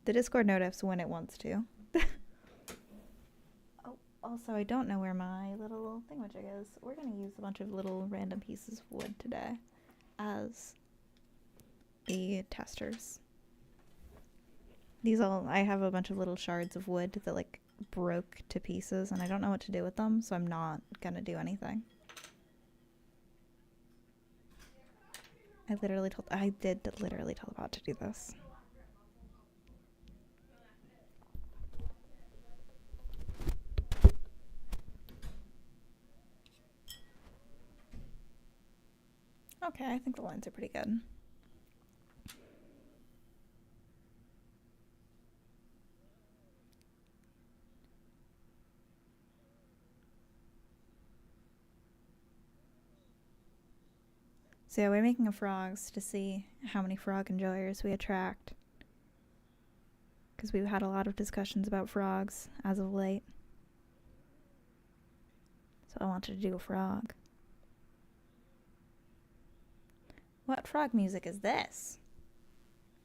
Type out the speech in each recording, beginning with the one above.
The Discord notifs when it wants to. Oh, also, I don't know where my little thingamajig is. We're going to use a bunch of little random pieces of wood today as the testers. I have a bunch of little shards of wood that like broke to pieces and I don't know what to do with them, so I'm not going to do anything. I did literally tell the bot to do this. Okay, I think the lines are pretty good. So yeah, we're making a frogs to see how many frog enjoyers we attract. Because we've had a lot of discussions about frogs as of late. So I wanted to do a frog. What frog music is this?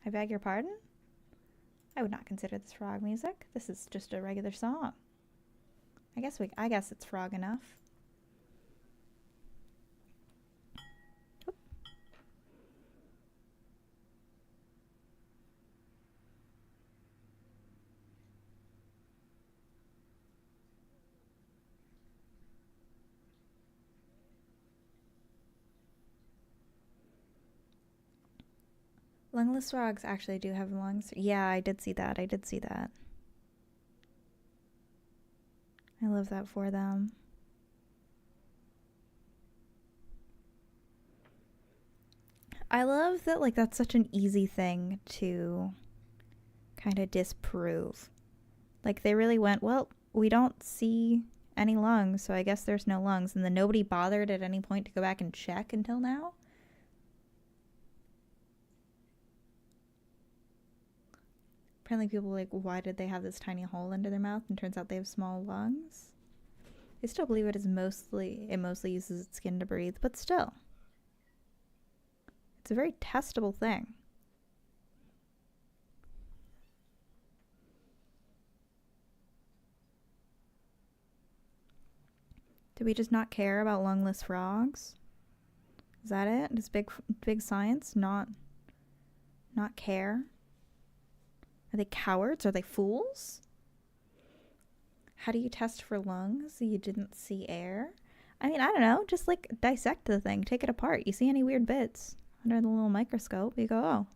I beg your pardon? I would not consider this frog music. This is just a regular song. I guess it's frog enough. Lungless frogs actually do have lungs. Yeah, I did see that. I love that for them. I love that, like, that's such an easy thing to kind of disprove. Like, they really went, well, we don't see any lungs, so I guess there's no lungs. And then nobody bothered at any point to go back and check until now. Apparently people were like, why did they have this tiny hole under their mouth? And turns out they have small lungs. I still believe it mostly uses its skin to breathe, but still. It's a very testable thing. Do we just not care about lungless frogs? Is that it? Does big science not care? Are they cowards? Are they fools? How do you test for lungs? You didn't see air? I mean, I don't know. Just like dissect the thing. Take it apart. You see any weird bits under the little microscope, you go, oh.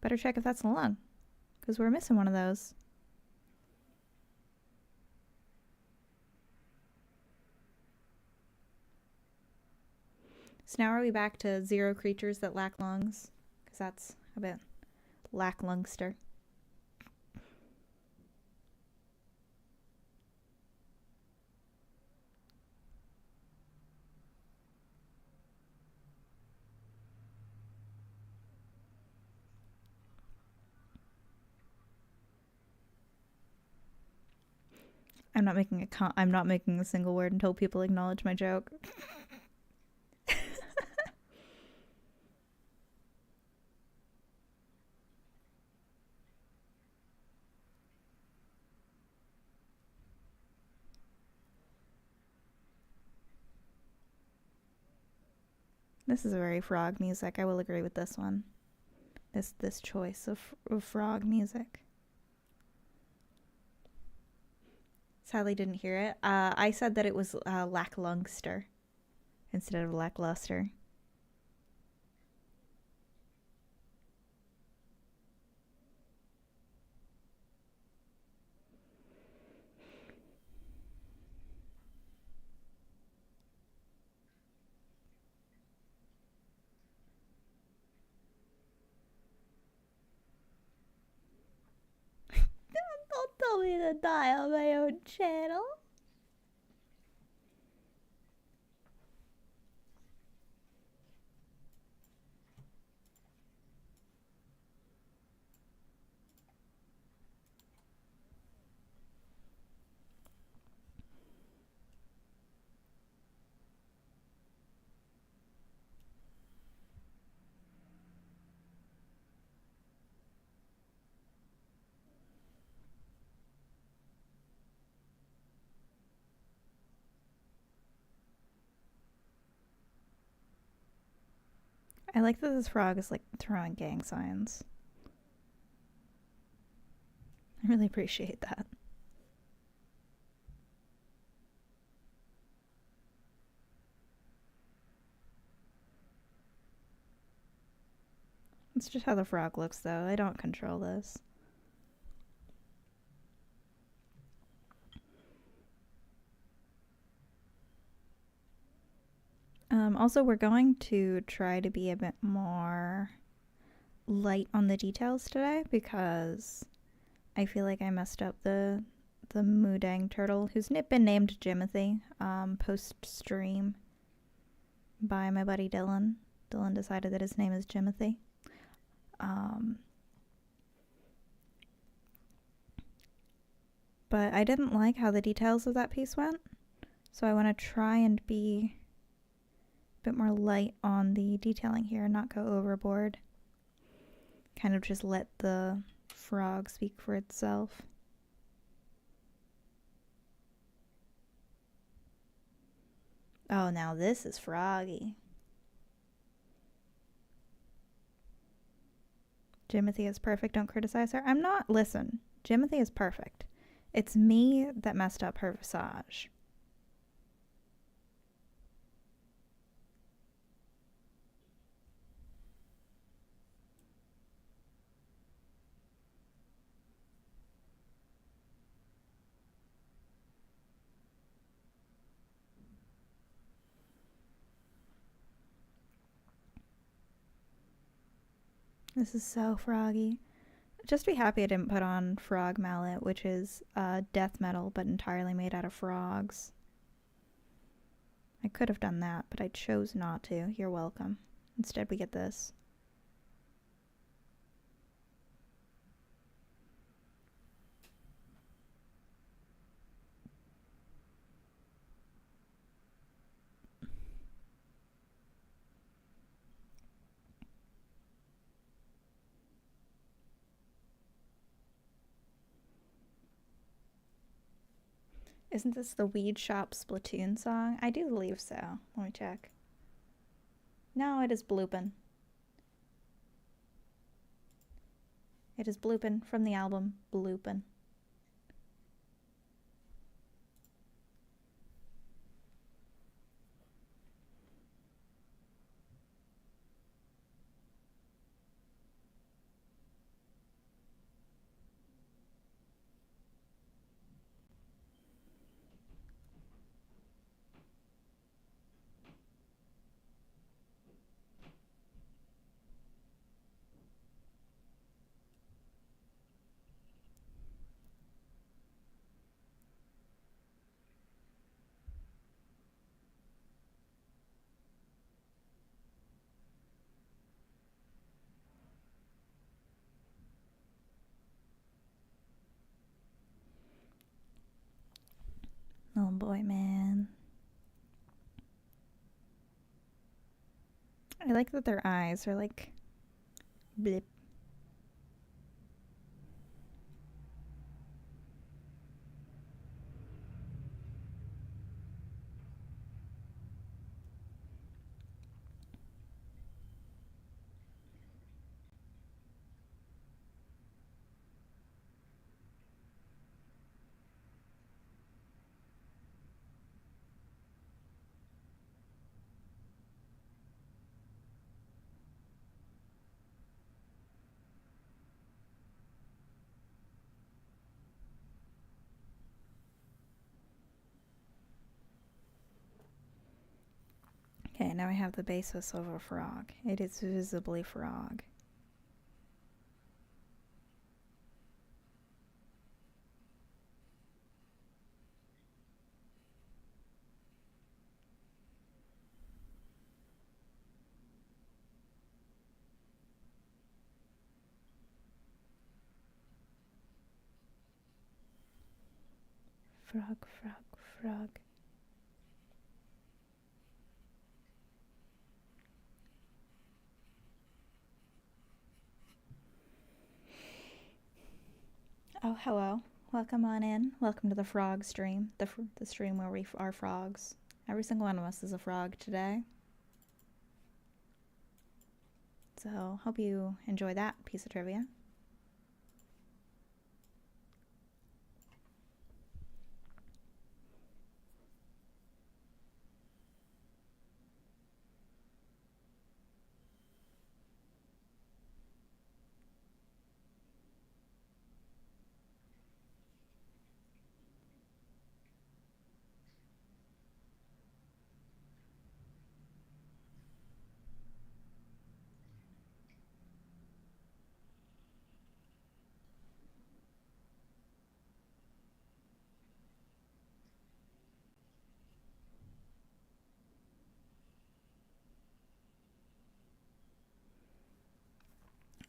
Better check if that's a lung. Because we're missing one of those. So now are we back to 0 creatures that lack lungs? Because that's a bit lackluster. I'm not making a single word until people acknowledge my joke. This is a very frog music. I will agree with this one. This choice of frog music. Sadly didn't hear it. I said that it was lackluster instead of lackluster. Don't tell me to die on my own channel. I like that this frog is like throwing gang signs. I really appreciate that. It's just how the frog looks, though. I don't control this. Also, we're going to try to be a bit more light on the details today because I feel like I messed up the Moodang turtle, who's been named Jimothy, post-stream by my buddy Dylan. Dylan decided that his name is Jimothy. But I didn't like how the details of that piece went, so I want to try and be a bit more light on the detailing here and not go overboard. Kind of just let the frog speak for itself. Oh, now this is froggy. Jimothy is perfect, don't criticize her. I'm not, listen, Jimothy is perfect. It's me that messed up her visage. This is so froggy. Just be happy I didn't put on Frog Mallet, which is death metal, but entirely made out of frogs. I could have done that, but I chose not to. You're welcome. Instead, we get this. Isn't this the Weed Shop Splatoon song? I do believe so. Let me check. No, it is Bloopin'. It is Bloopin' from the album Bloopin'. Oh boy, man. I like that their eyes are like blip. Okay, now I have the basis of a frog. It is visibly frog. Frog, frog, frog. Oh, hello. Welcome on in. Welcome to the frog stream. The stream where we are frogs. Every single one of us is a frog today. So, hope you enjoy that piece of trivia.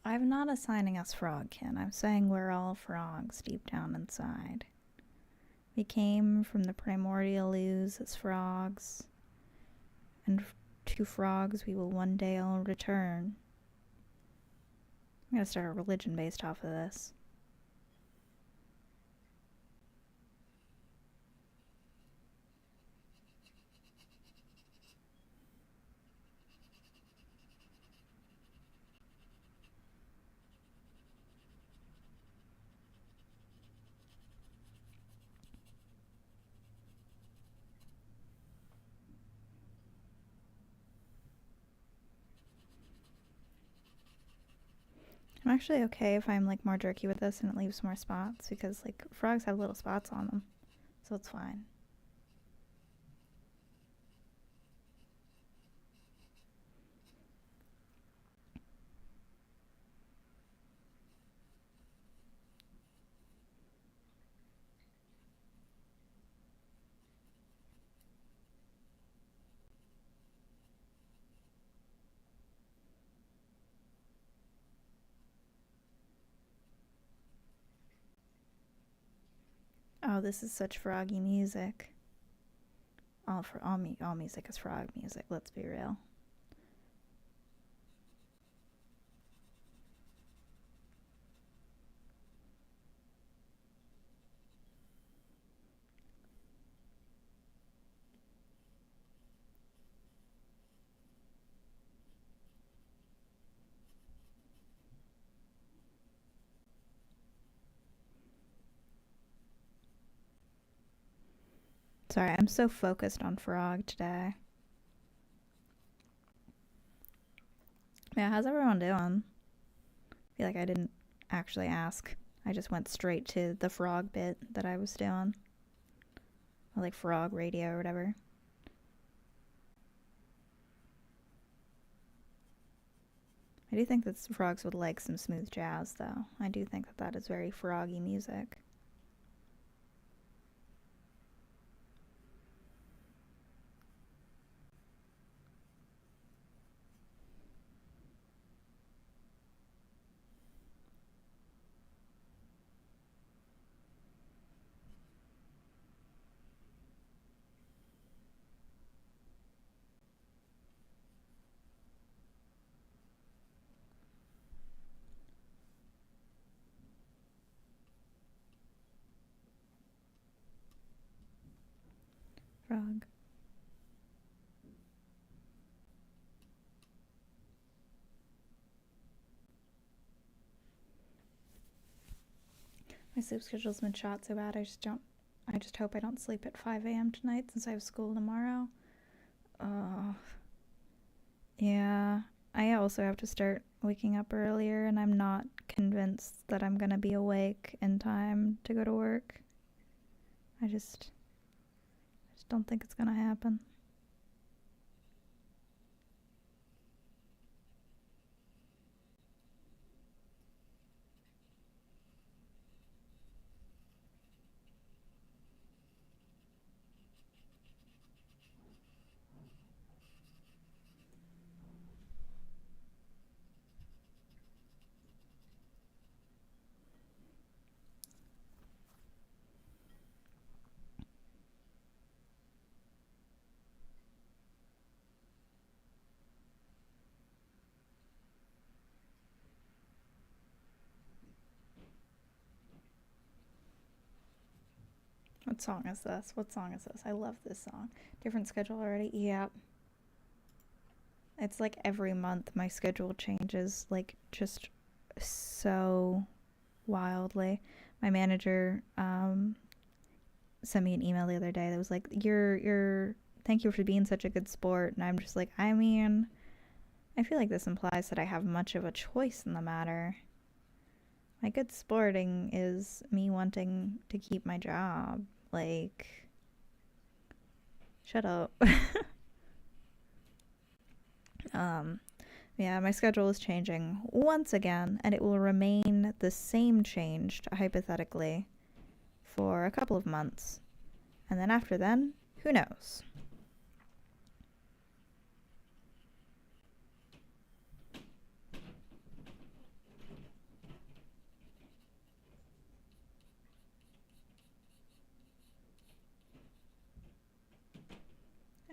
I'm not assigning us frogkin. I'm saying we're all frogs deep down inside. We came from the primordial ooze as frogs, and to frogs we will one day all return. I'm gonna start a religion based off of this. I'm actually okay if I'm like more jerky with this and it leaves more spots, because like frogs have little spots on them, so it's fine. Oh, this is such froggy music. All music is frog music, let's be real. Sorry, I'm so focused on frog today. Yeah, how's everyone doing? I feel like I didn't actually ask. I just went straight to the frog bit that I was doing. Or like frog radio or whatever. I do think that frogs would like some smooth jazz, though. I do think that that is very froggy music. Frog. My sleep schedule's been shot so bad. I just hope I don't sleep at 5 a.m. tonight since I have school tomorrow. Yeah. I also have to start waking up earlier, and I'm not convinced that I'm gonna be awake in time to go to work. I just don't think it's gonna happen. What song is this? What song is this? I love this song. Different schedule already? Yep. It's like every month my schedule changes, like just so wildly. My manager sent me an email the other day that was like, "You're thank you for being such a good sport." And I'm just like, I mean, I feel like this implies that I have much of a choice in the matter. My good sporting is me wanting to keep my job. Like, shut up. Yeah, my schedule is changing once again, and it will remain the same changed, hypothetically, for a couple of months. And then after then, who knows?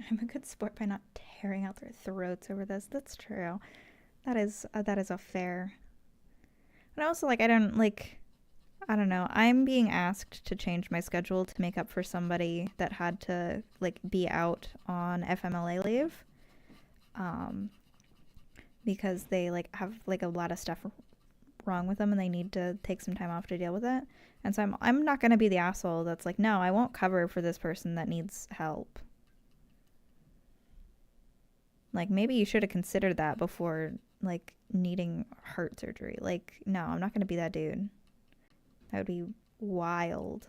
I'm a good sport by not tearing out their throats over this. That's true. That is a fair. And also, like, I don't know. I'm being asked to change my schedule to make up for somebody that had to like be out on FMLA leave, because they like have like a lot of stuff wrong with them and they need to take some time off to deal with it. And so I'm not gonna be the asshole that's like, no, I won't cover for this person that needs help. Like, maybe you should have considered that before like needing heart surgery. Like, no, I'm not gonna be that dude. That would be wild.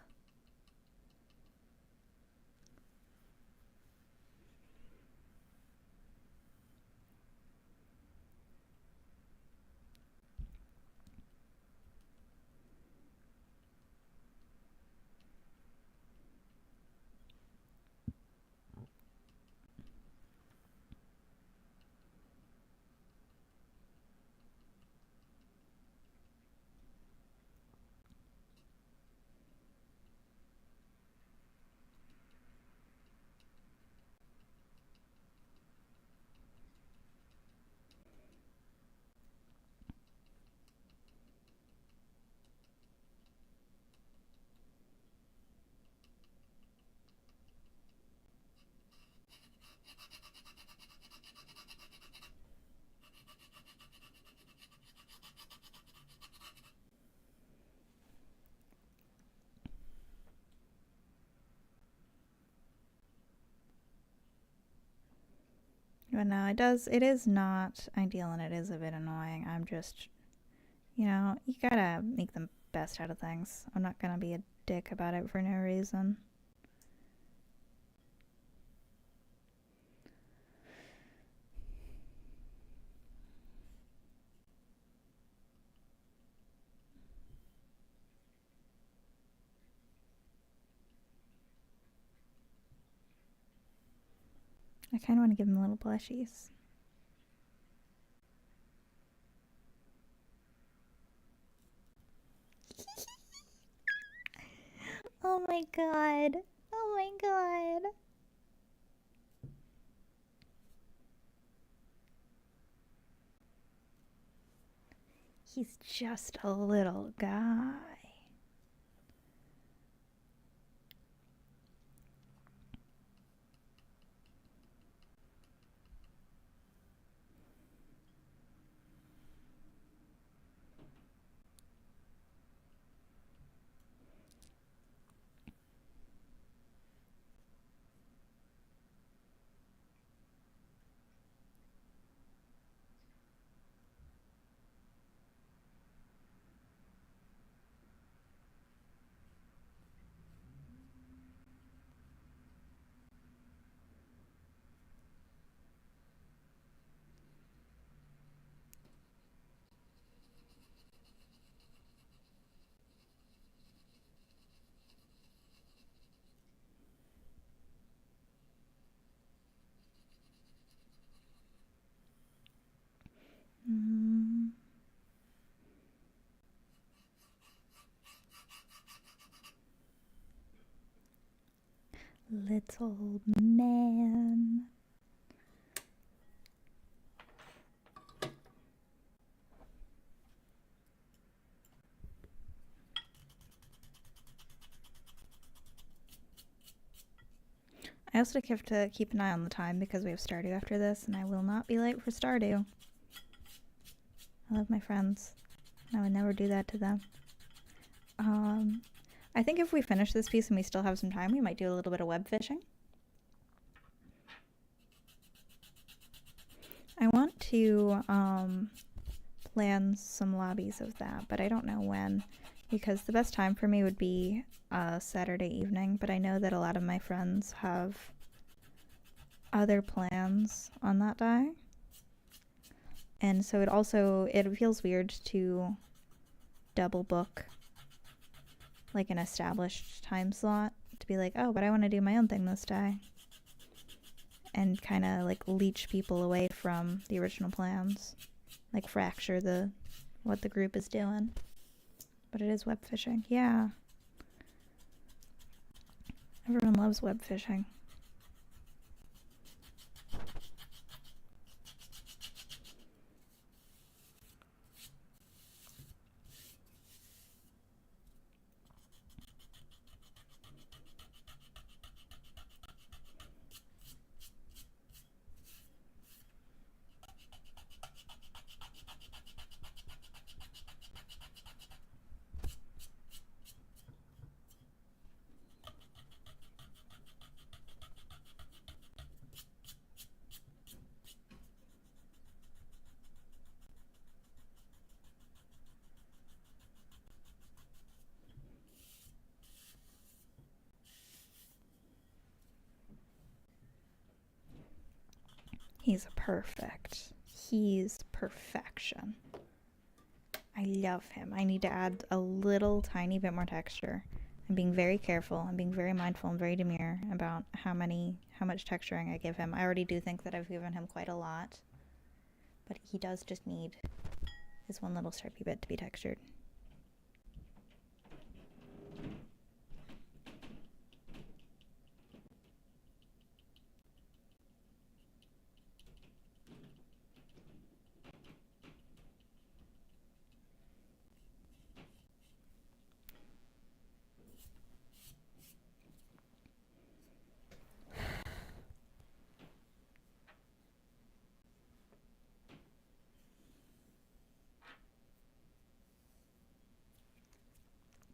But no, it is not ideal and it is a bit annoying. I'm just, you gotta make the best out of things. I'm not gonna be a dick about it for no reason. I kind of want to give him little plushies. Oh my god. Oh my god. He's just a little guy. Mm. Little man. I also have to keep an eye on the time because we have Stardew after this, and I will not be late for Stardew. I love my friends. I would never do that to them. I think if we finish this piece and we still have some time, we might do a little bit of web fishing. I want to plan some lobbies of that, but I don't know when, because the best time for me would be Saturday evening, but I know that a lot of my friends have other plans on that day. And so it feels weird to double book like an established time slot to be like, oh, but I want to do my own thing this day. And kind of like leech people away from the original plans. Like fracture what the group is doing. But it is web fishing. Yeah. Everyone loves web fishing. He's perfect. He's perfection. I love him. I need to add a little tiny bit more texture. I'm being very careful. I'm being very mindful and very demure about how much texturing I give him. I already do think that I've given him quite a lot, but he does just need his one little stripy bit to be textured.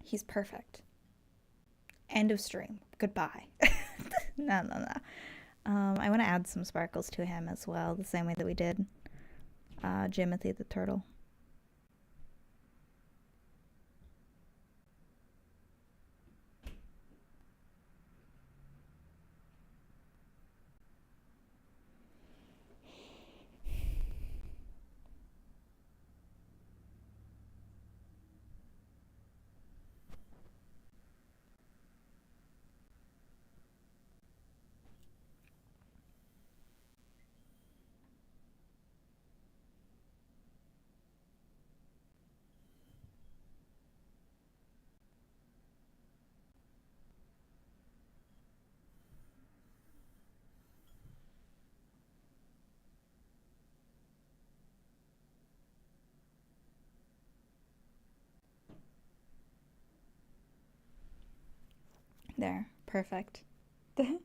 He's perfect. End of stream. Goodbye. No. I want to add some sparkles to him as well, the same way that we did Jimothy the turtle. There, perfect. Do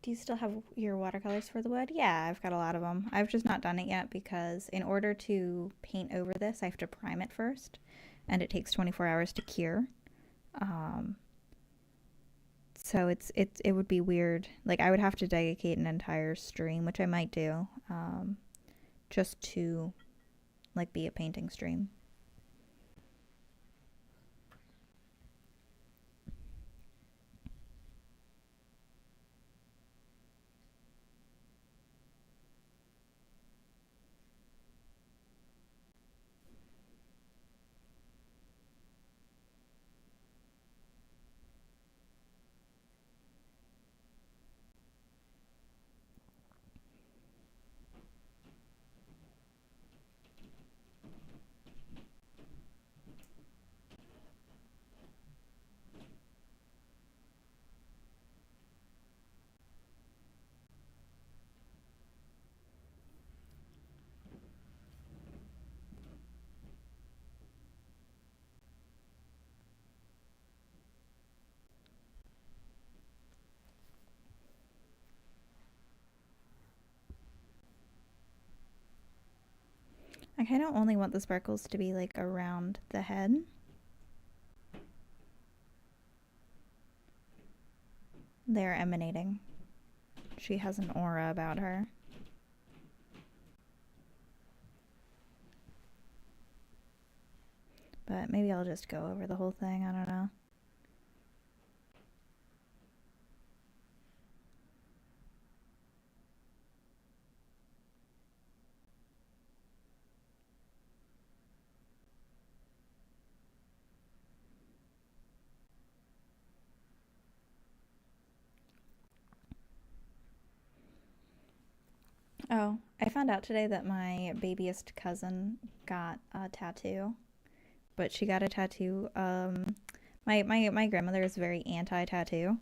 you still have your watercolors for the wood? Yeah, I've got a lot of them. I've just not done it yet because in order to paint over this, I have to prime it first, and it takes 24 hours to cure. So it would be weird. Like, I would have to dedicate an entire stream, which I might do, just to like be a painting stream. kind of only want the sparkles to be like around the head. They're emanating. She has an aura about her. But maybe I'll just go over the whole thing. I don't know. Oh, I found out today that my babyest cousin got a tattoo, but she got a tattoo. My grandmother is very anti-tattoo,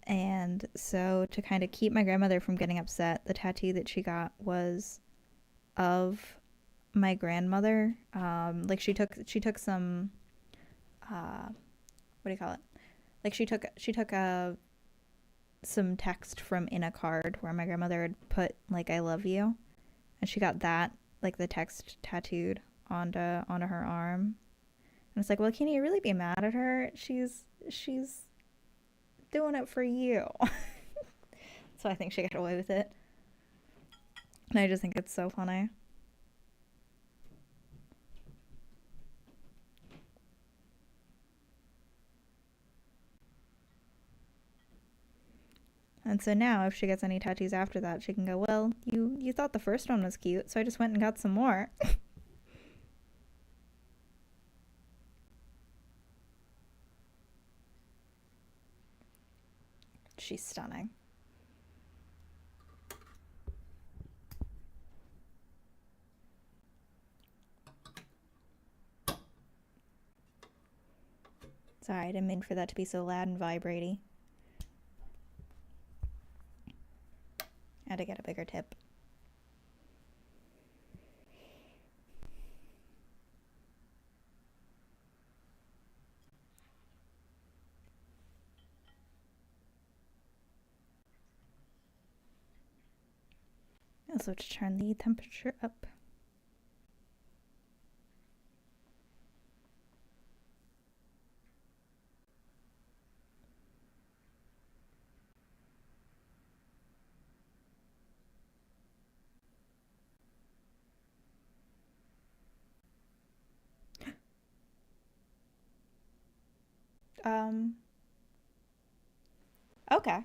and so to kind of keep my grandmother from getting upset, the tattoo that she got was of my grandmother. Like she took some, what do you call it? Like she took some text from in a card where my grandmother had put like "I love you," and she got that, like the text, tattooed onto her arm. And it's like, well, can you really be mad at her? She's doing it for you. So I think she got away with it. And I just think it's so funny. And so now, if she gets any tattoos after that, she can go, well, you thought the first one was cute, so I just went and got some more. She's stunning. Sorry, I didn't mean for that to be so loud and vibraty. I had to get a bigger tip. I also have to turn the temperature up. Okay.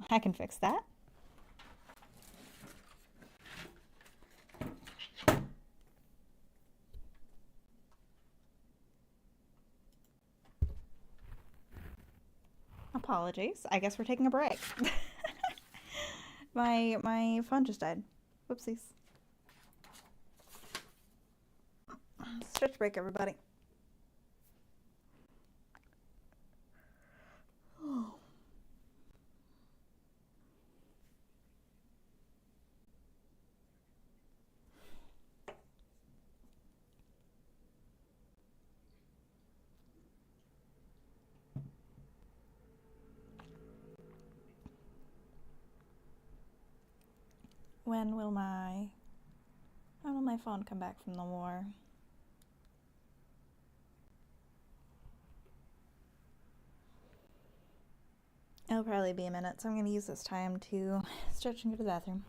I can fix that. Apologies. I guess we're taking a break. My phone just died. Whoopsies. Stretch break, everybody. When will my phone come back from the war? It'll probably be a minute, so I'm going to use this time to stretch and go to the bathroom.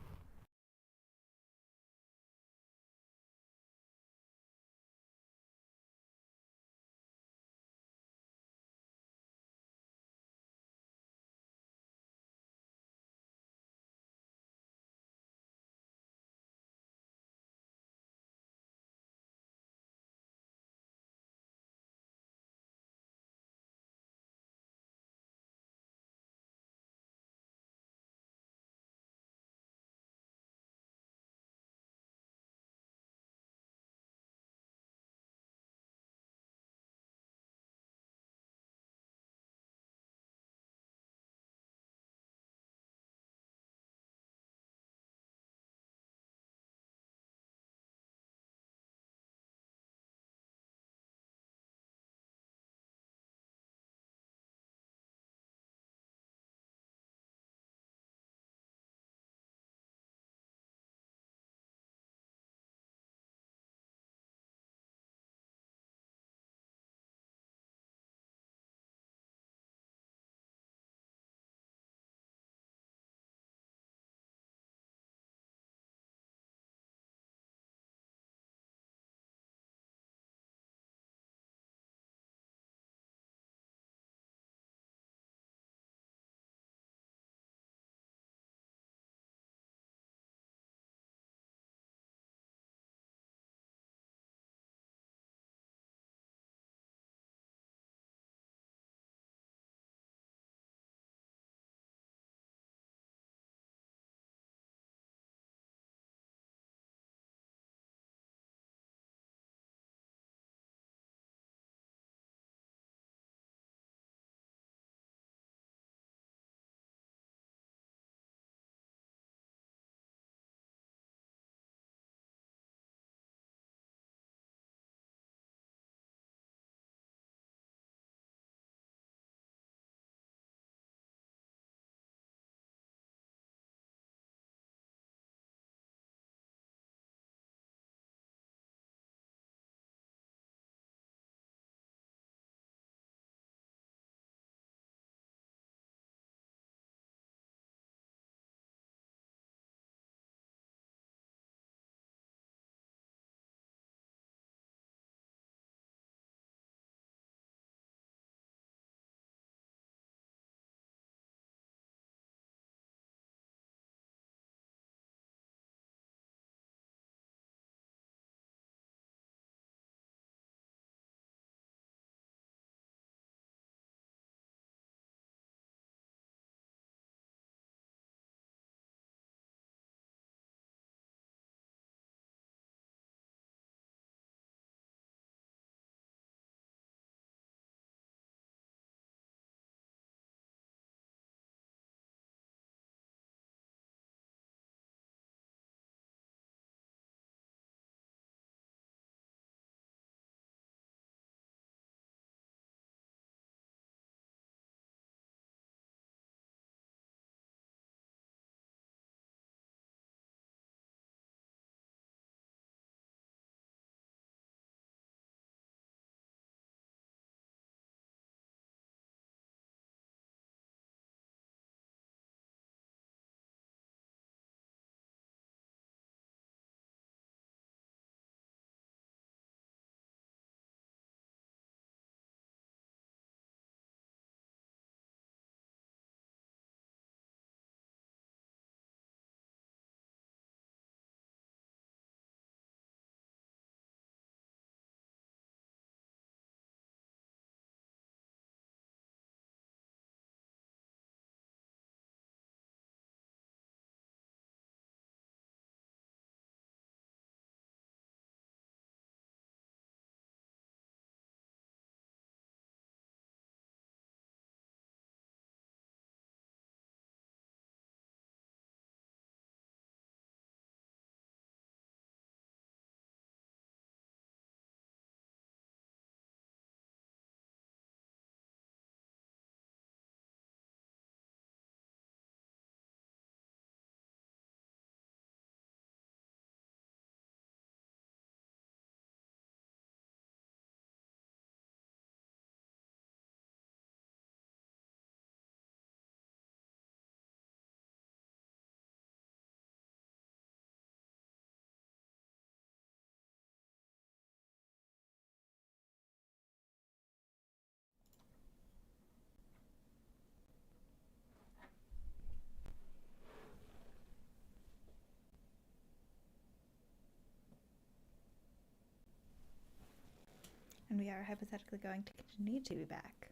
and we are hypothetically going to continue to be back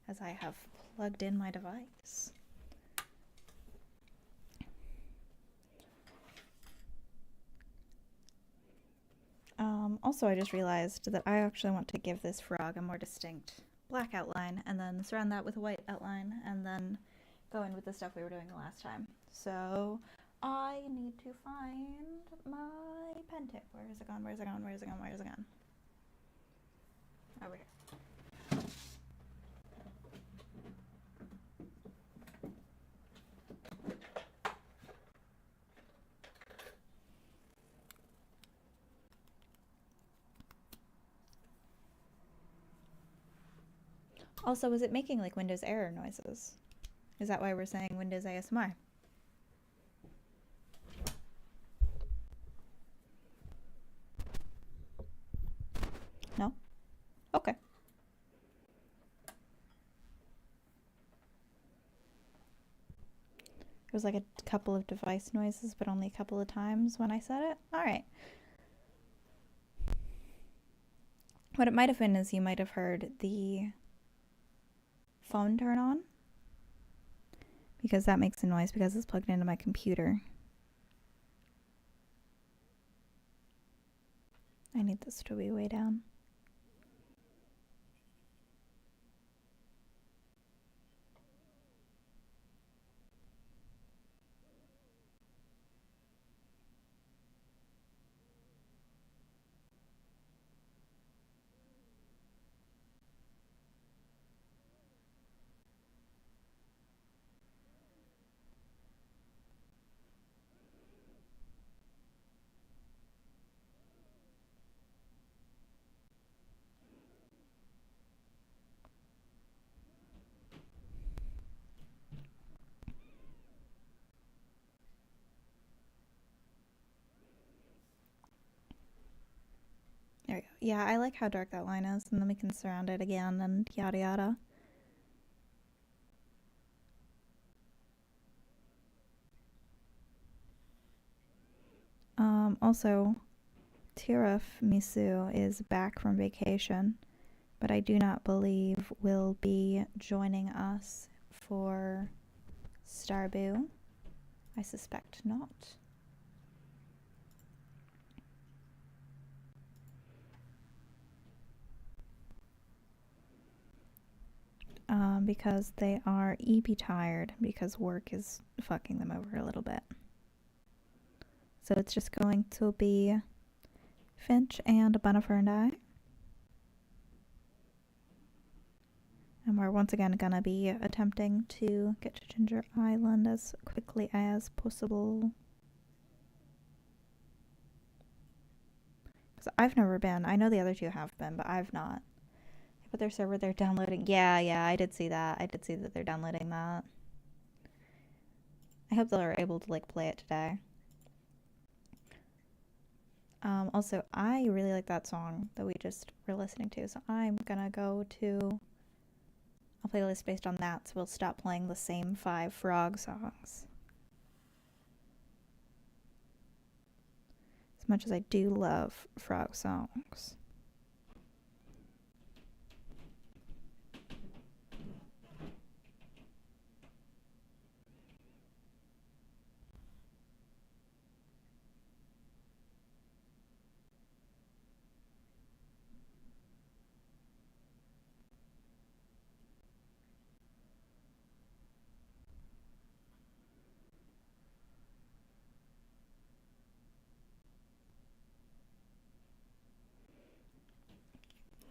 as I have plugged in my device. Also, I just realized that I actually want to give this frog a more distinct black outline and then surround that with a white outline and then go in with the stuff we were doing the last time. So I need to find my pen tip. Where is it gone? Where's it gone? Where's it gone? Where's it gone? Over here. Also, is it making like Windows error noises? Is that why we're saying Windows ASMR? No? Okay. It was like a couple of device noises, but only a couple of times when I said it. All right. What it might have been is you might have heard the phone turn on, because that makes a noise because it's plugged into my computer. I need this to be way down. There we go. Yeah, I like how dark that line is, and then we can surround it again and yada yada. Also, Tiramisu is back from vacation, but I do not believe will be joining us for Starbu. I suspect not. Because they are EP tired because work is fucking them over a little bit. So it's just going to be Finch and Bunifer and I. And we're once again gonna be attempting to get to Ginger Island as quickly as possible. Because I've never been. I know the other two have been, but I've not. But their server, they're downloading. Yeah, I did see that. I did see that they're downloading that. I hope they're able to like play it today. Also, I really like that song that we just were listening to, so I'm gonna go to a playlist based on that, so we'll stop playing the same 5 frog songs. As much as I do love frog songs.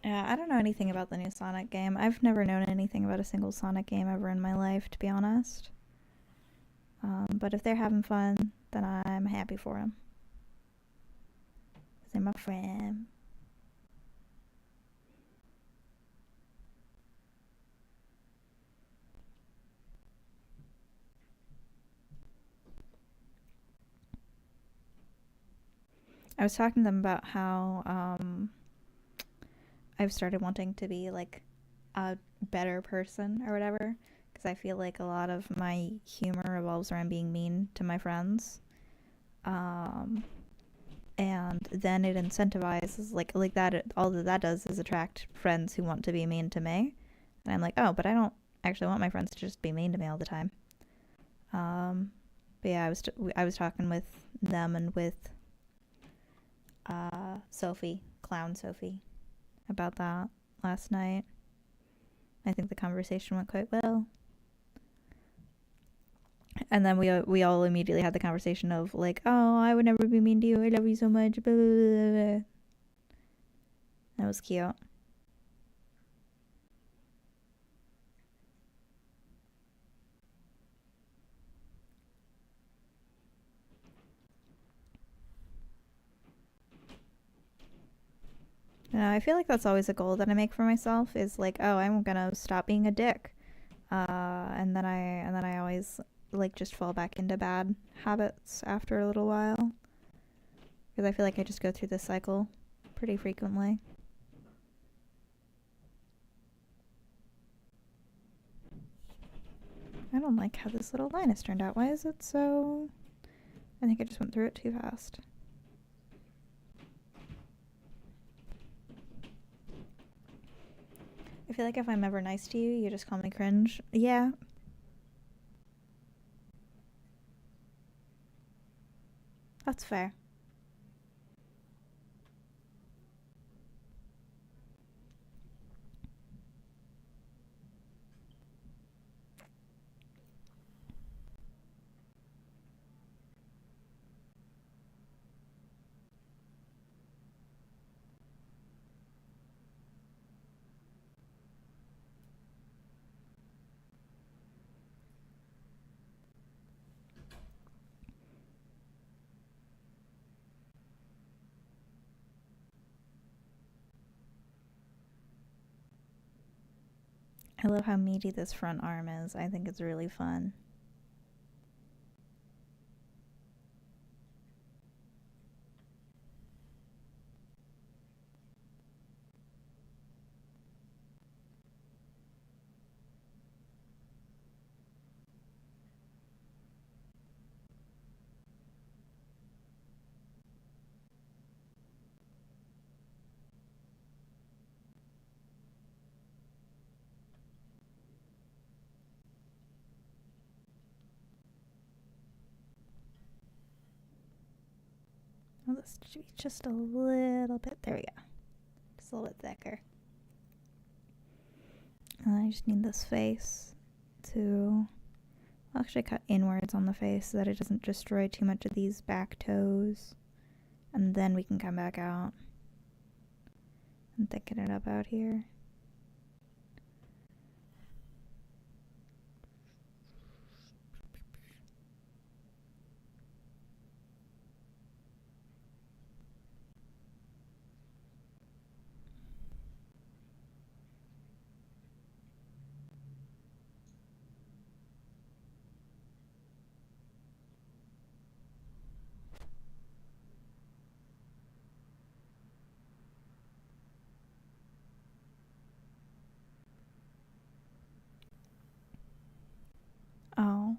Yeah, I don't know anything about the new Sonic game. I've never known anything about a single Sonic game ever in my life, to be honest. But if they're having fun, then I'm happy for them. They're my friend. I was talking to them about how I've started wanting to be like a better person or whatever, because I feel like a lot of my humor revolves around being mean to my friends. and then it incentivizes like that. All that does is attract friends who want to be mean to me, and I'm like, oh, but I don't actually want my friends to just be mean to me all the time. But yeah, I was talking with them and with Sophie, clown Sophie, about that last night. I think the conversation went quite well. And then we all immediately had the conversation of like, oh, I would never be mean to you. I love you so much. Blah, blah, blah, blah. That was cute. I feel like that's always a goal that I make for myself is like, oh, I'm gonna stop being a dick. And then I always like just fall back into bad habits after a little while. Because I feel like I just go through this cycle pretty frequently. I don't like how this little line has turned out. Why is it so... I think I just went through it too fast. I feel like if I'm ever nice to you, you just call me cringe. Yeah. That's fair. I love how meaty this front arm is. I think it's really fun. Oh, this should be just a little bit. There we go. Just a little bit thicker. And I just need this face to... I'll actually cut inwards on the face so that it doesn't destroy too much of these back toes. And then we can come back out and thicken it up out here. Oh,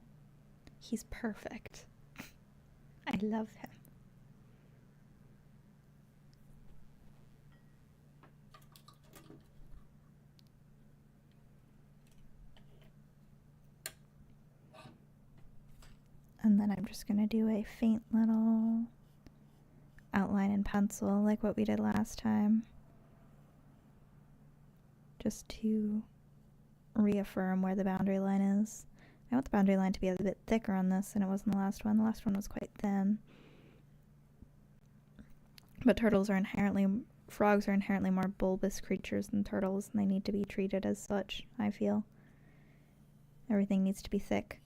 he's perfect. I love him. And then I'm just gonna do a faint little outline in pencil like what we did last time. Just to reaffirm where the boundary line is. I want the boundary line to be a bit thicker on this than it was in the last one. The last one was quite thin. But frogs are inherently more bulbous creatures than turtles, and they need to be treated as such, I feel. Everything needs to be thick.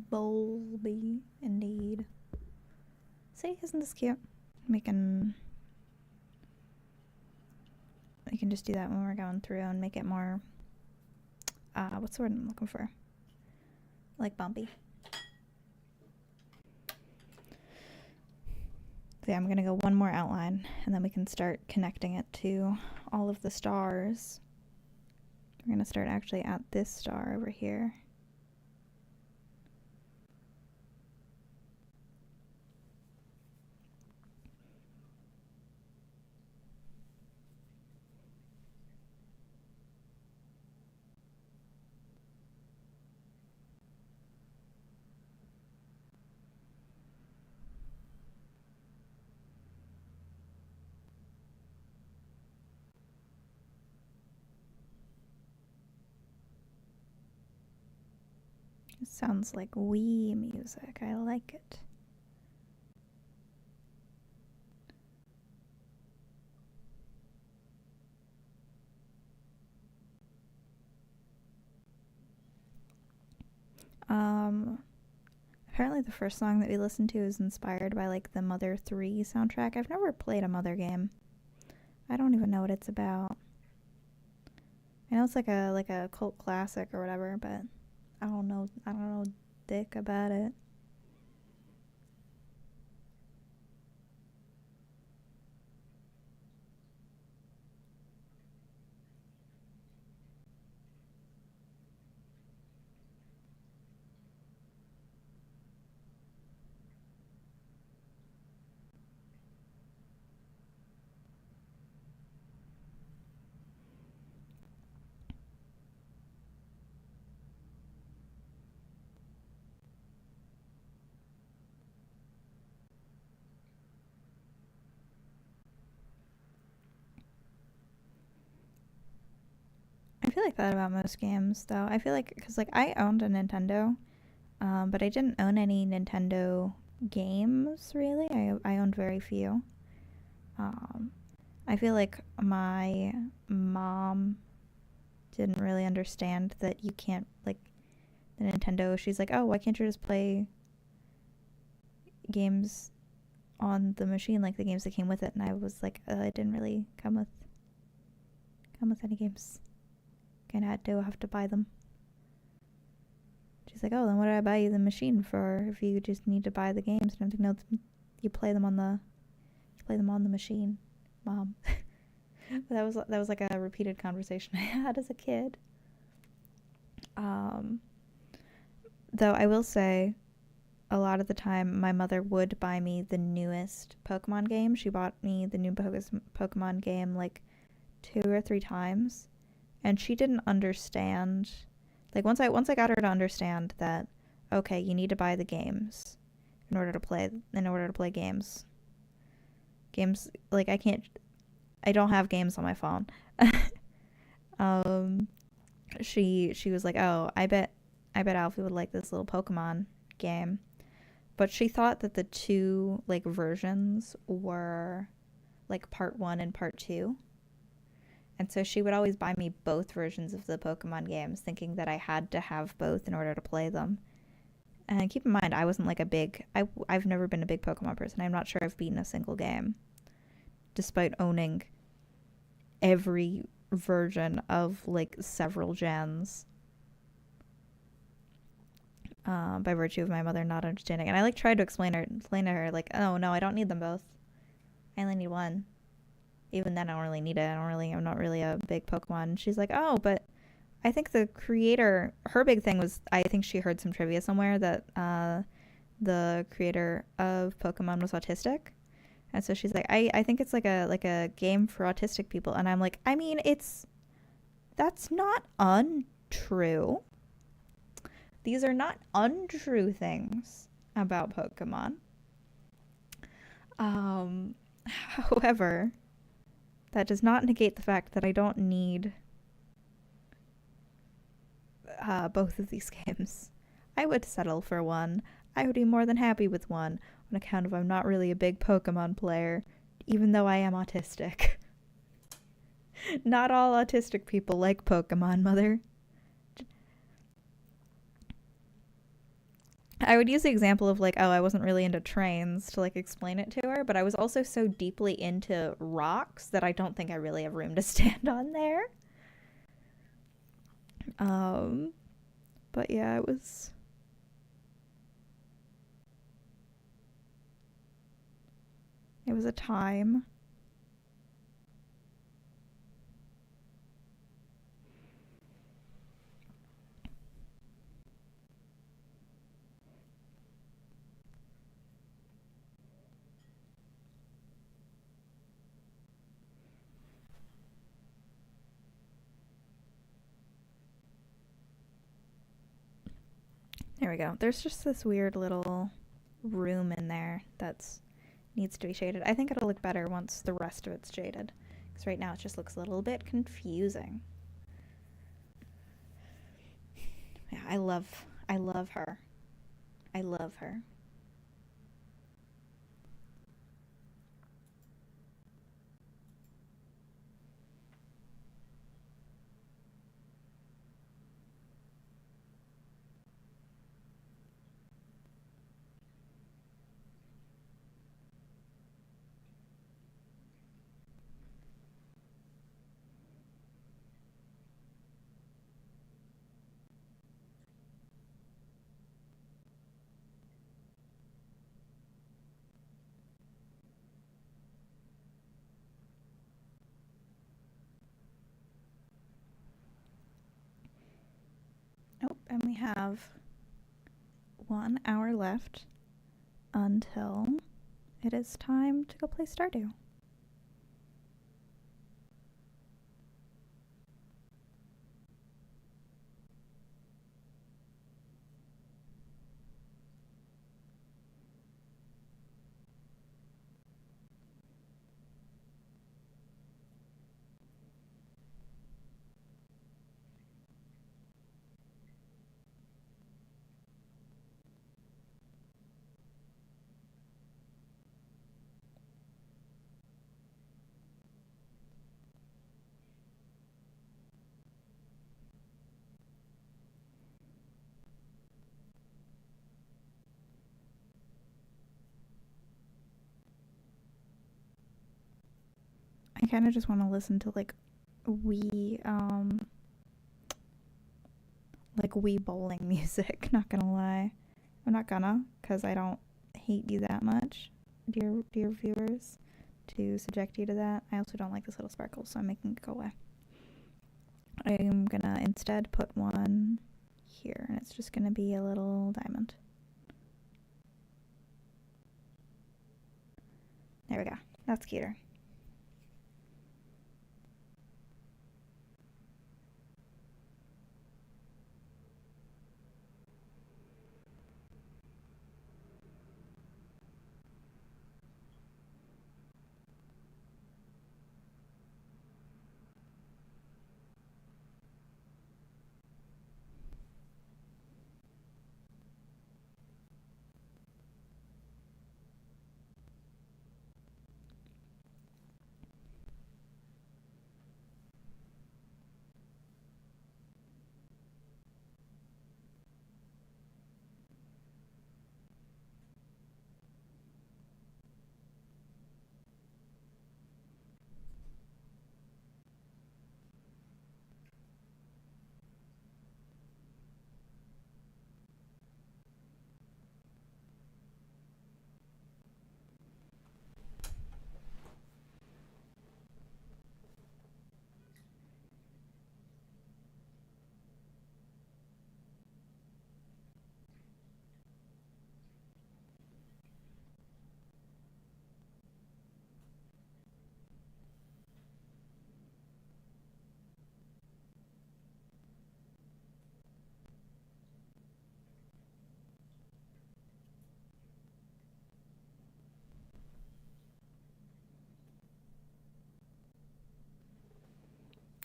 Bulby, indeed. See, isn't this cute? We can just do that when we're going through and make it more, what's the word I'm looking for? Like bumpy. So yeah, I'm gonna go one more outline and then we can start connecting it to all of the stars. We're gonna start actually at this star over here. It sounds like Wii music. I like it. Apparently the first song that we listened to is inspired by like the Mother 3 soundtrack. I've never played a Mother game. I don't even know what it's about. I know it's like a cult classic or whatever, but I don't know dick about it. I feel like that about most games, though. I feel like, because, like, I owned a Nintendo, but I didn't own any Nintendo games, really. I owned very few. I feel like my mom didn't really understand that you can't, like, the Nintendo, she's like, oh, why can't you just play games on the machine, like the games that came with it? And I was like, it didn't really come with any games. Kind of had to have to buy them. She's like, oh, then what did I buy you the machine for if you just need to buy the games? And I'm like, no, you play them on the machine, Mom. But that was like a repeated conversation I had as a kid. Though I will say, a lot of the time, my mother would buy me the newest Pokemon game. She bought me the new Pokemon game like 2 or 3 times. And she didn't understand, like once I got her to understand that, okay, you need to buy the games in order to play games. Games, like I don't have games on my phone. She was like, oh, I bet Alfie would like this little Pokemon game. But she thought that the 2 like versions were like part 1 and part 2. And so she would always buy me both versions of the Pokemon games, thinking that I had to have both in order to play them. And keep in mind, I wasn't like I've never been a big Pokemon person. I'm not sure I've beaten a single game, despite owning every version of like several gens. By virtue of my mother not understanding. And I like tried to explain to her like, oh no, I don't need them both. I only need one. Even then, I don't really need it. I'm not really a big Pokemon. And she's like, oh, but I think the creator, her big thing was, I think she heard some trivia somewhere that the creator of Pokemon was autistic. And so she's like, I think it's like a game for autistic people. And I'm like, I mean, that's not untrue. These are not untrue things about Pokemon. However, that does not negate the fact that I don't need both of these games. I would settle for one. I would be more than happy with one on account of I'm not really a big Pokemon player, even though I am autistic. Not all autistic people like Pokemon, Mother. I would use the example of like, oh, I wasn't really into trains to like explain it to her, but I was also so deeply into rocks that I don't think I really have room to stand on there. But yeah, it was a time. There we go. There's just this weird little room in there that's needs to be shaded. I think it'll look better once the rest of it's shaded, because right now it just looks a little bit confusing. Yeah, I love her. I love her. Oh, and we have 1 hour left until it is time to go play Stardew. I kind of just want to listen to like Wii bowling music, not gonna lie. I'm not gonna, because I don't hate you that much, dear viewers, to subject you to that. I also don't like this little sparkle, so I'm making it go away. I'm gonna instead put one here, and it's just gonna be a little diamond. There we go. That's cuter.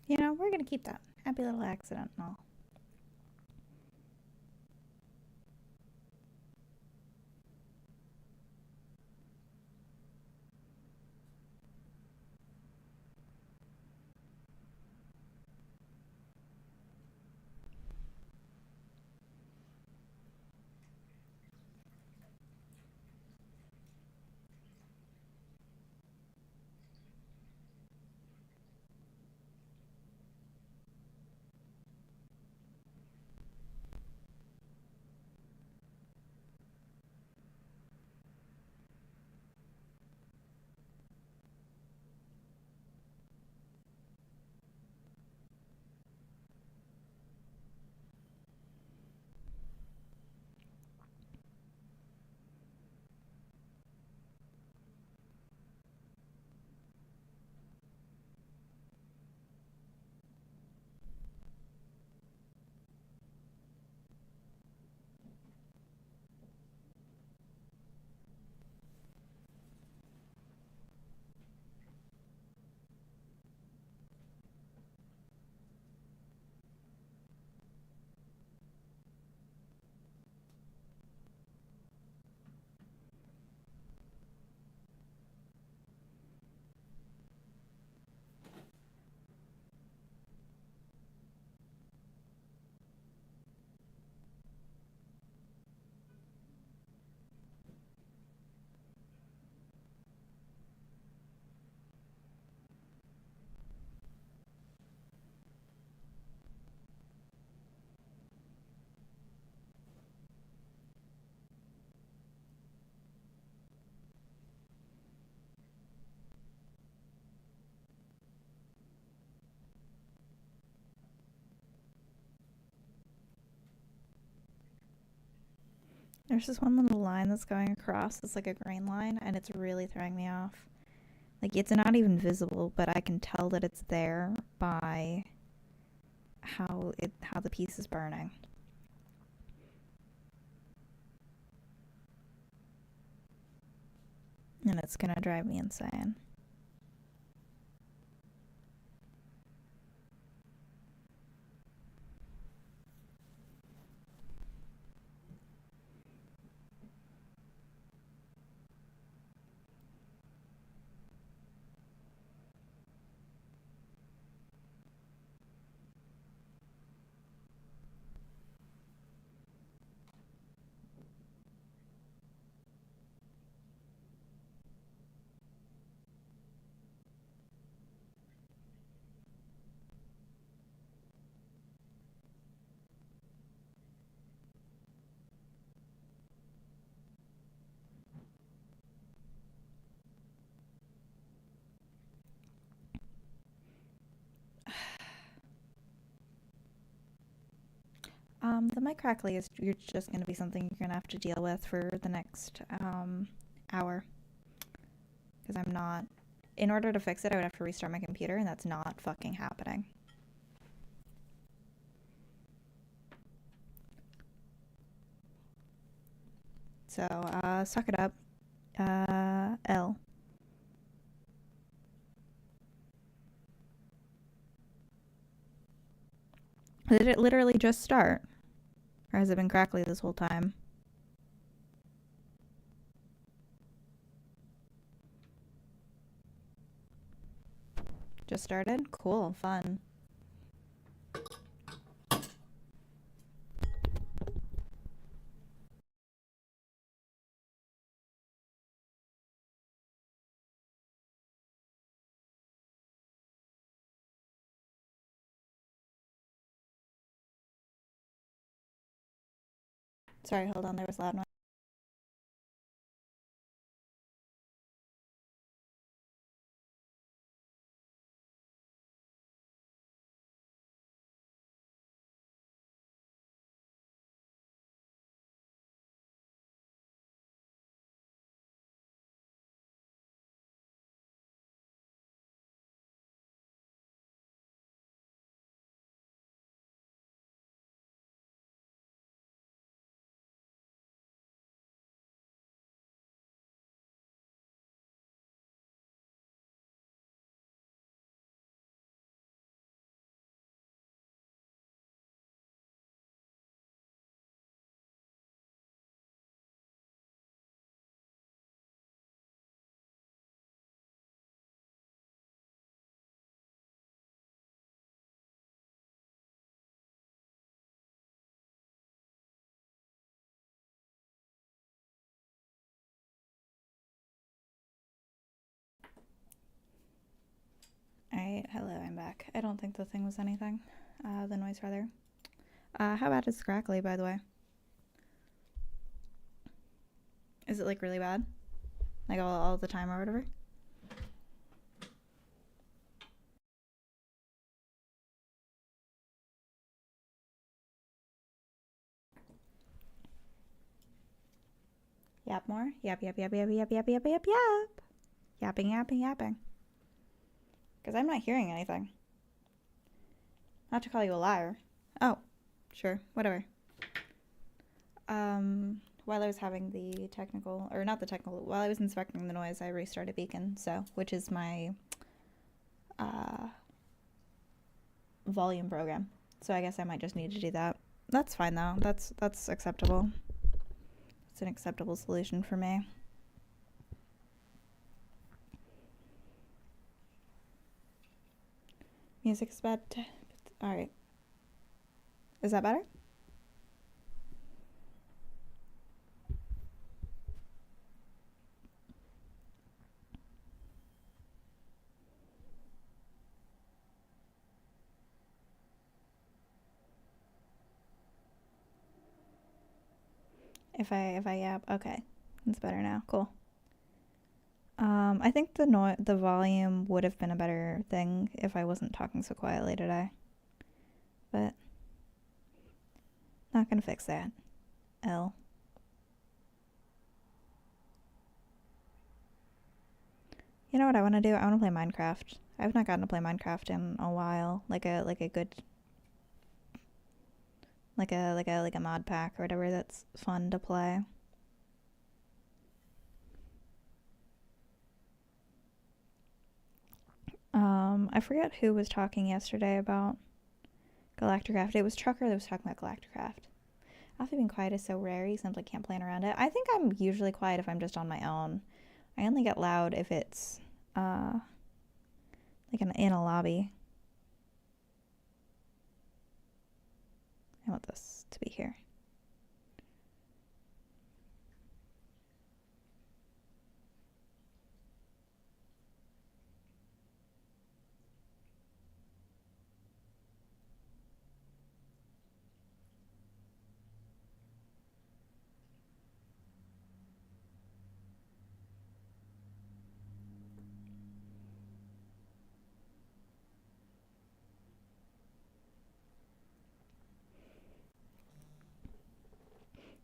You know, we're gonna keep that. Happy little accident and all. There's this one little line that's going across. It's like a green line, and it's really throwing me off. Like, it's not even visible, but I can tell that it's there by how the piece is burning. And it's gonna drive me insane. The mic crackly is you're just going to be something you're going to have to deal with for the next hour. Because I'm not... In order to fix it, I would have to restart my computer, and that's not fucking happening. So, suck it up. L. Did it literally just start? Or has it been crackly this whole time? Just started? Cool, fun. Sorry, hold on, there was loud noise. Alright, hello, I'm back. I don't think the thing was anything. The noise, rather. How bad is crackly, by the way? Is it, like, really bad? Like, all the time or whatever? Yap more? Yap, yap, yap, yap, yap, yap, yap, yap, yap. Yapping, yapping, yapping. Because I'm not hearing anything. Not to call you a liar. Oh, sure, whatever. While I was having the technical, or not the technical, while I was inspecting the noise, I restarted Beacon, so, which is my volume program. So I guess I might just need to do that. That's fine though. That's acceptable. It's an acceptable solution for me. Music's bad. Alright. Is that better? If I yap, okay. It's better now. Cool. I think the volume would have been a better thing if I wasn't talking so quietly today. But not gonna fix that. L. You know what I want to do? I want to play Minecraft. I've not gotten to play Minecraft in a while. Like a good like a mod pack or whatever that's fun to play. I forget who was talking yesterday about Galacticraft. It was Trucker that was talking about Galacticraft. Also, being quiet is so rare. You simply can't plan around it. I think I'm usually quiet if I'm just on my own. I only get loud if it's like in a lobby. I want this to be here.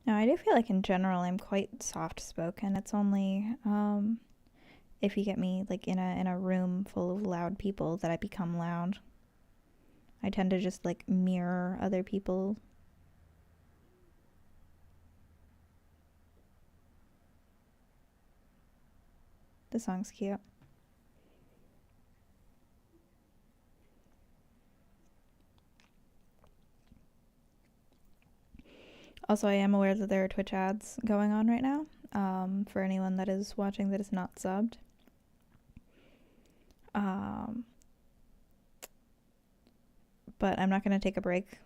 No, I do feel like in general I'm quite soft spoken. It's only if you get me like in a room full of loud people that I become loud. I tend to just like mirror other people. The song's cute. Also, I am aware that there are Twitch ads going on right now. For anyone that is watching that is not subbed. But I'm not going to take a break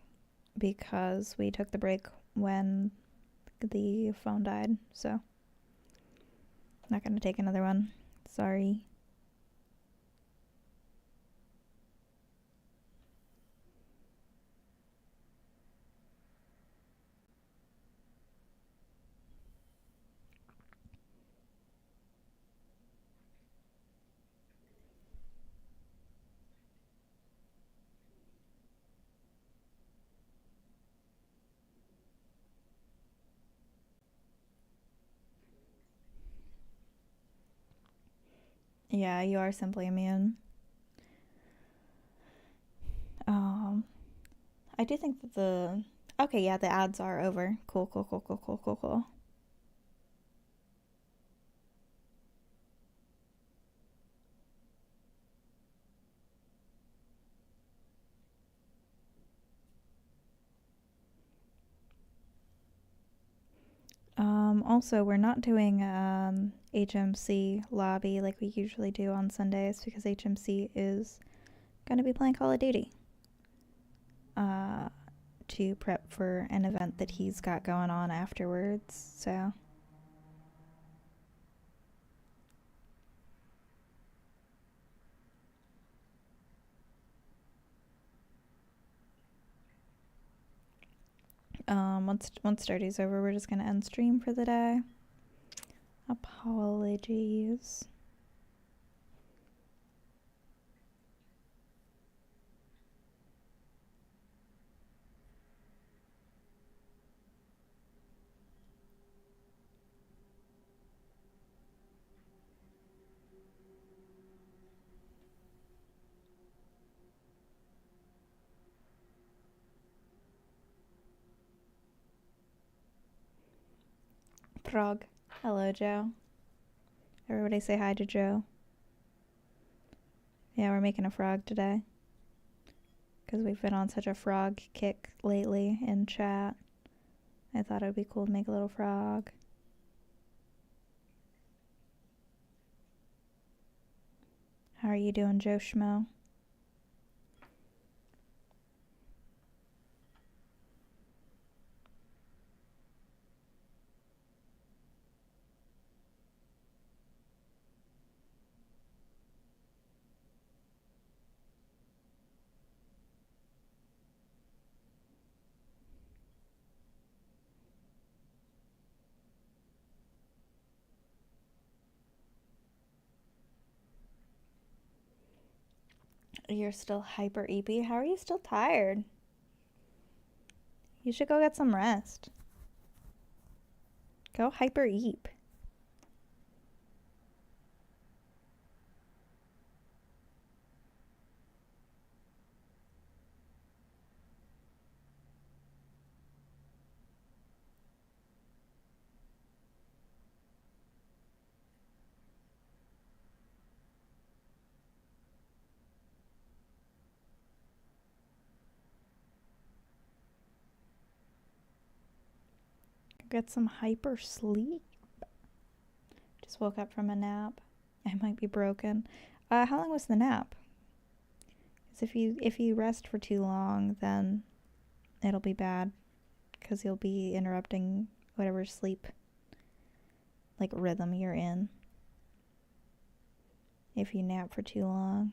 because we took the break when the phone died. So, not going to take another one. Sorry. Yeah, you are simply immune. I do think that the... Okay, yeah, the ads are over. Cool. Also, we're not doing HMC lobby like we usually do on Sundays because HMC is going to be playing Call of Duty to prep for an event that he's got going on afterwards. So, once Dirty's over, we're just going to end stream for the day. Apologies. Frog. Hello, Joe. Everybody say hi to Joe. Yeah, we're making a frog today. Because we've been on such a frog kick lately in chat. I thought it would be cool to make a little frog. How are you doing, Joe Schmo? You're still hyper eepy? How are you still tired? You should go get some rest. Go hyper eep. Get some hyper sleep. Just woke up from a nap. I might be broken. How long was the nap? Because if you rest for too long, then it'll be bad. Because you'll be interrupting whatever sleep, like, rhythm you're in. If you nap for too long.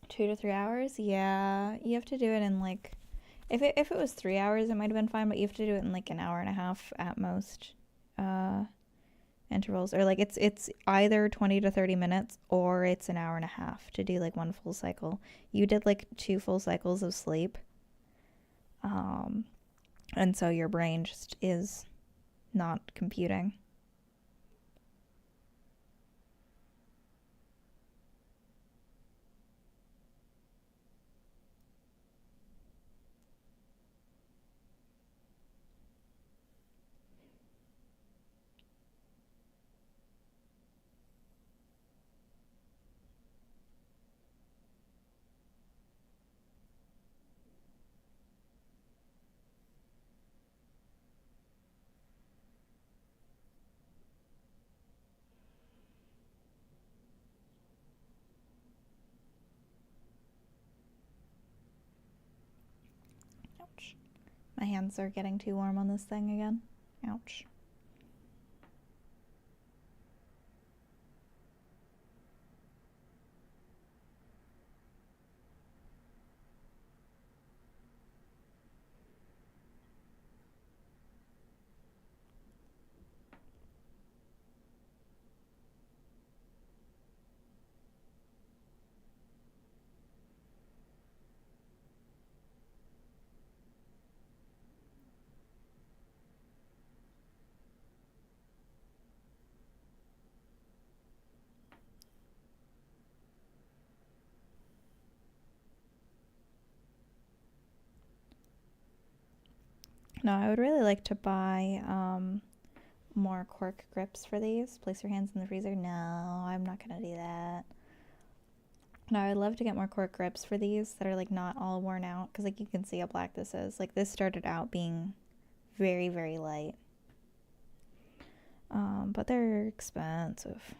Two to 3 hours? Yeah, you have to do it in, like, if it was 3 hours, it might have been fine, but you have to do it in, like, an hour and a half at most intervals. Or, like, it's either 20 to 30 minutes or it's an hour and a half to do, like, one full cycle. You did, like, 2 full cycles of sleep. And so your brain just is not computing. Ouch. My hands are getting too warm on this thing again. Ouch. No, I would really like to buy more cork grips for these. Place your hands in the freezer. No, I'm not gonna do that. No, I'd love to get more cork grips for these that are, like, not all worn out, because, like, you can see how black this is. Like, this started out being very, very light. But they're expensive.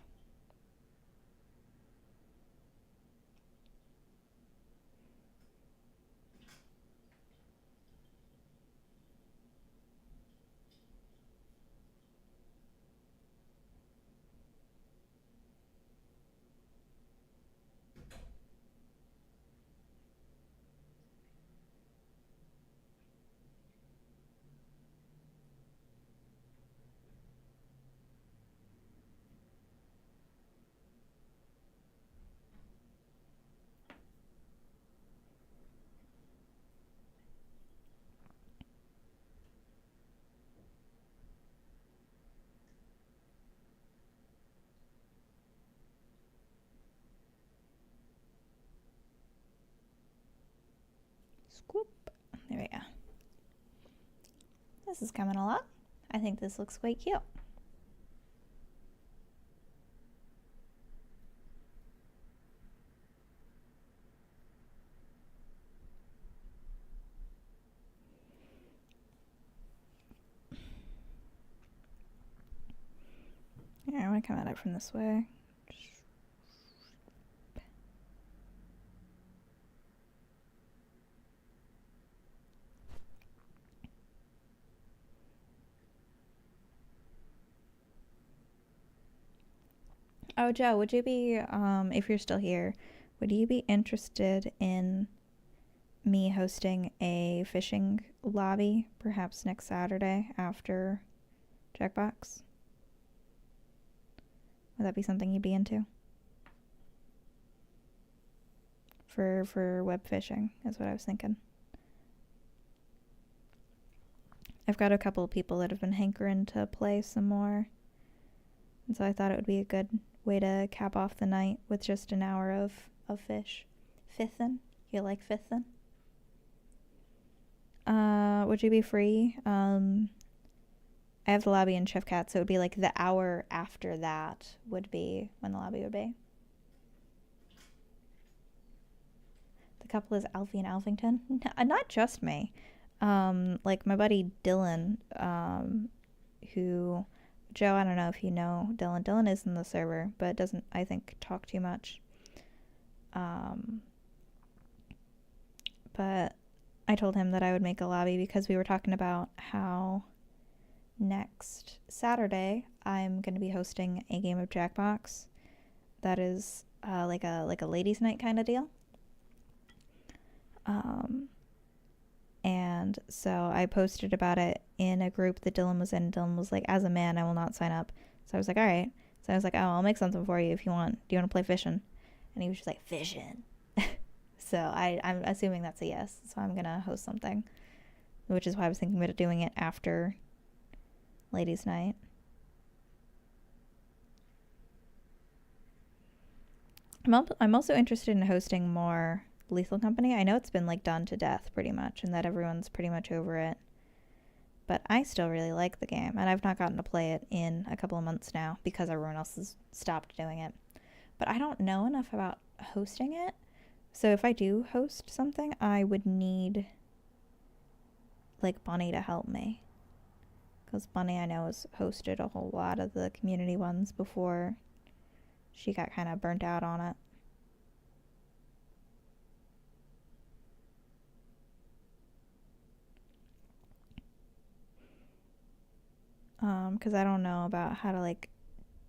Scoop. There we go. This is coming along. I think this looks quite cute. Yeah, I want to come at it from this way. Oh, Joe, would you be, if you're still here, would you be interested in me hosting a fishing lobby, perhaps next Saturday after Jackbox? Would that be something you'd be into? For web fishing, is what I was thinking. I've got a couple of people that have been hankering to play some more. And so I thought it would be a good way to cap off the night with just an hour of fish. Fifthing? You like fifthing? Would you be free? I have the lobby in Chef Cat, so it would be like the hour after that would be when the lobby would be. The couple is Alfie and Alfington. Not just me. Like my buddy Dylan, who Joe, I don't know if you know Dylan. Dylan is in the server, but doesn't, I think, talk too much. But I told him that I would make a lobby because we were talking about how next Saturday I'm going to be hosting a game of Jackbox that is like a ladies' night kind of deal. And so I posted about it in a group that Dylan was in. Dylan was like, as a man, I will not sign up. So I was like, all right. So I was like, oh, I'll make something for you if you want. Do you want to play fishing? And he was just like, fishing. So I'm assuming that's a yes. So I'm going to host something, which is why I was thinking about doing it after ladies' night. I'm also interested in hosting more Lethal Company. I know it's been like done to death pretty much and that everyone's pretty much over it, but I still really like the game and I've not gotten to play it in a couple of months now because everyone else has stopped doing it. But I don't know enough about hosting it, so if I do host something I would need like Bunny to help me, because Bunny I know has hosted a whole lot of the community ones before she got kind of burnt out on it. Because I don't know about how to like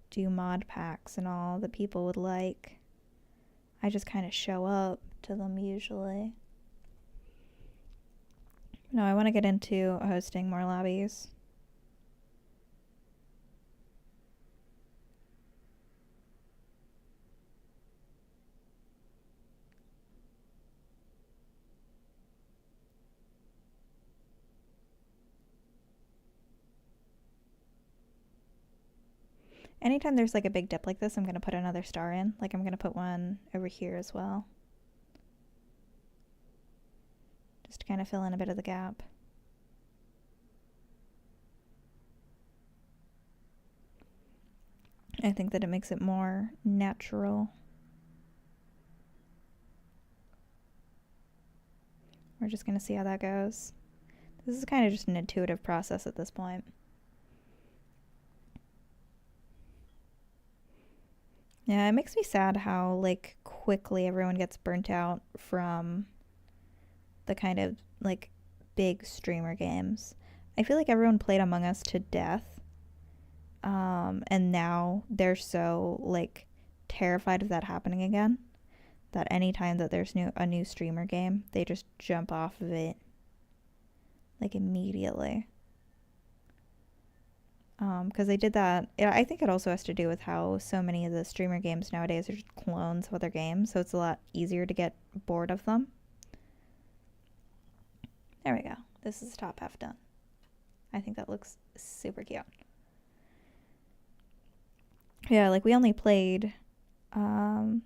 do mod packs and all that people would like. I just kind of show up to them usually. No, I want to get into hosting more lobbies. Anytime there's like a big dip like this, I'm going to put another star in. Like I'm going to put one over here as well. Just to kind of fill in a bit of the gap. I think that it makes it more natural. We're just going to see how that goes. This is kind of just an intuitive process at this point. Yeah, it makes me sad how like quickly everyone gets burnt out from the kind of like big streamer games. I feel like everyone played Among Us to death. And now they're so like terrified of that happening again that anytime that there's a new streamer game, they just jump off of it like immediately. Because they did that. I think it also has to do with how so many of the streamer games nowadays are just clones of other games, so it's a lot easier to get bored of them. There we go. This is top half done. I think that looks super cute. Yeah, like we only played content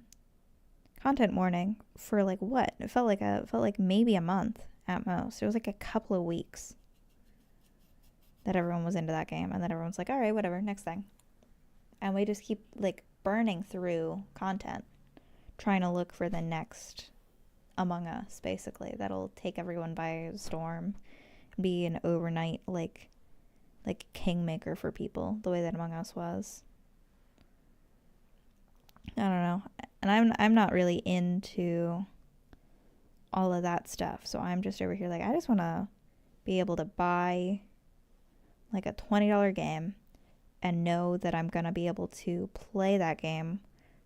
warning for like what? It felt like maybe a month at most. It was like a couple of weeks that everyone was into that game, and then everyone's like, all right, whatever, next thing. And we just keep like burning through content, trying to look for the next Among Us, basically. That'll take everyone by storm, be an overnight like kingmaker for people, the way that Among Us was. I don't know. And I'm not really into all of that stuff, so I'm just over here like, I just want to be able to buy like a $20 game and know that I'm going to be able to play that game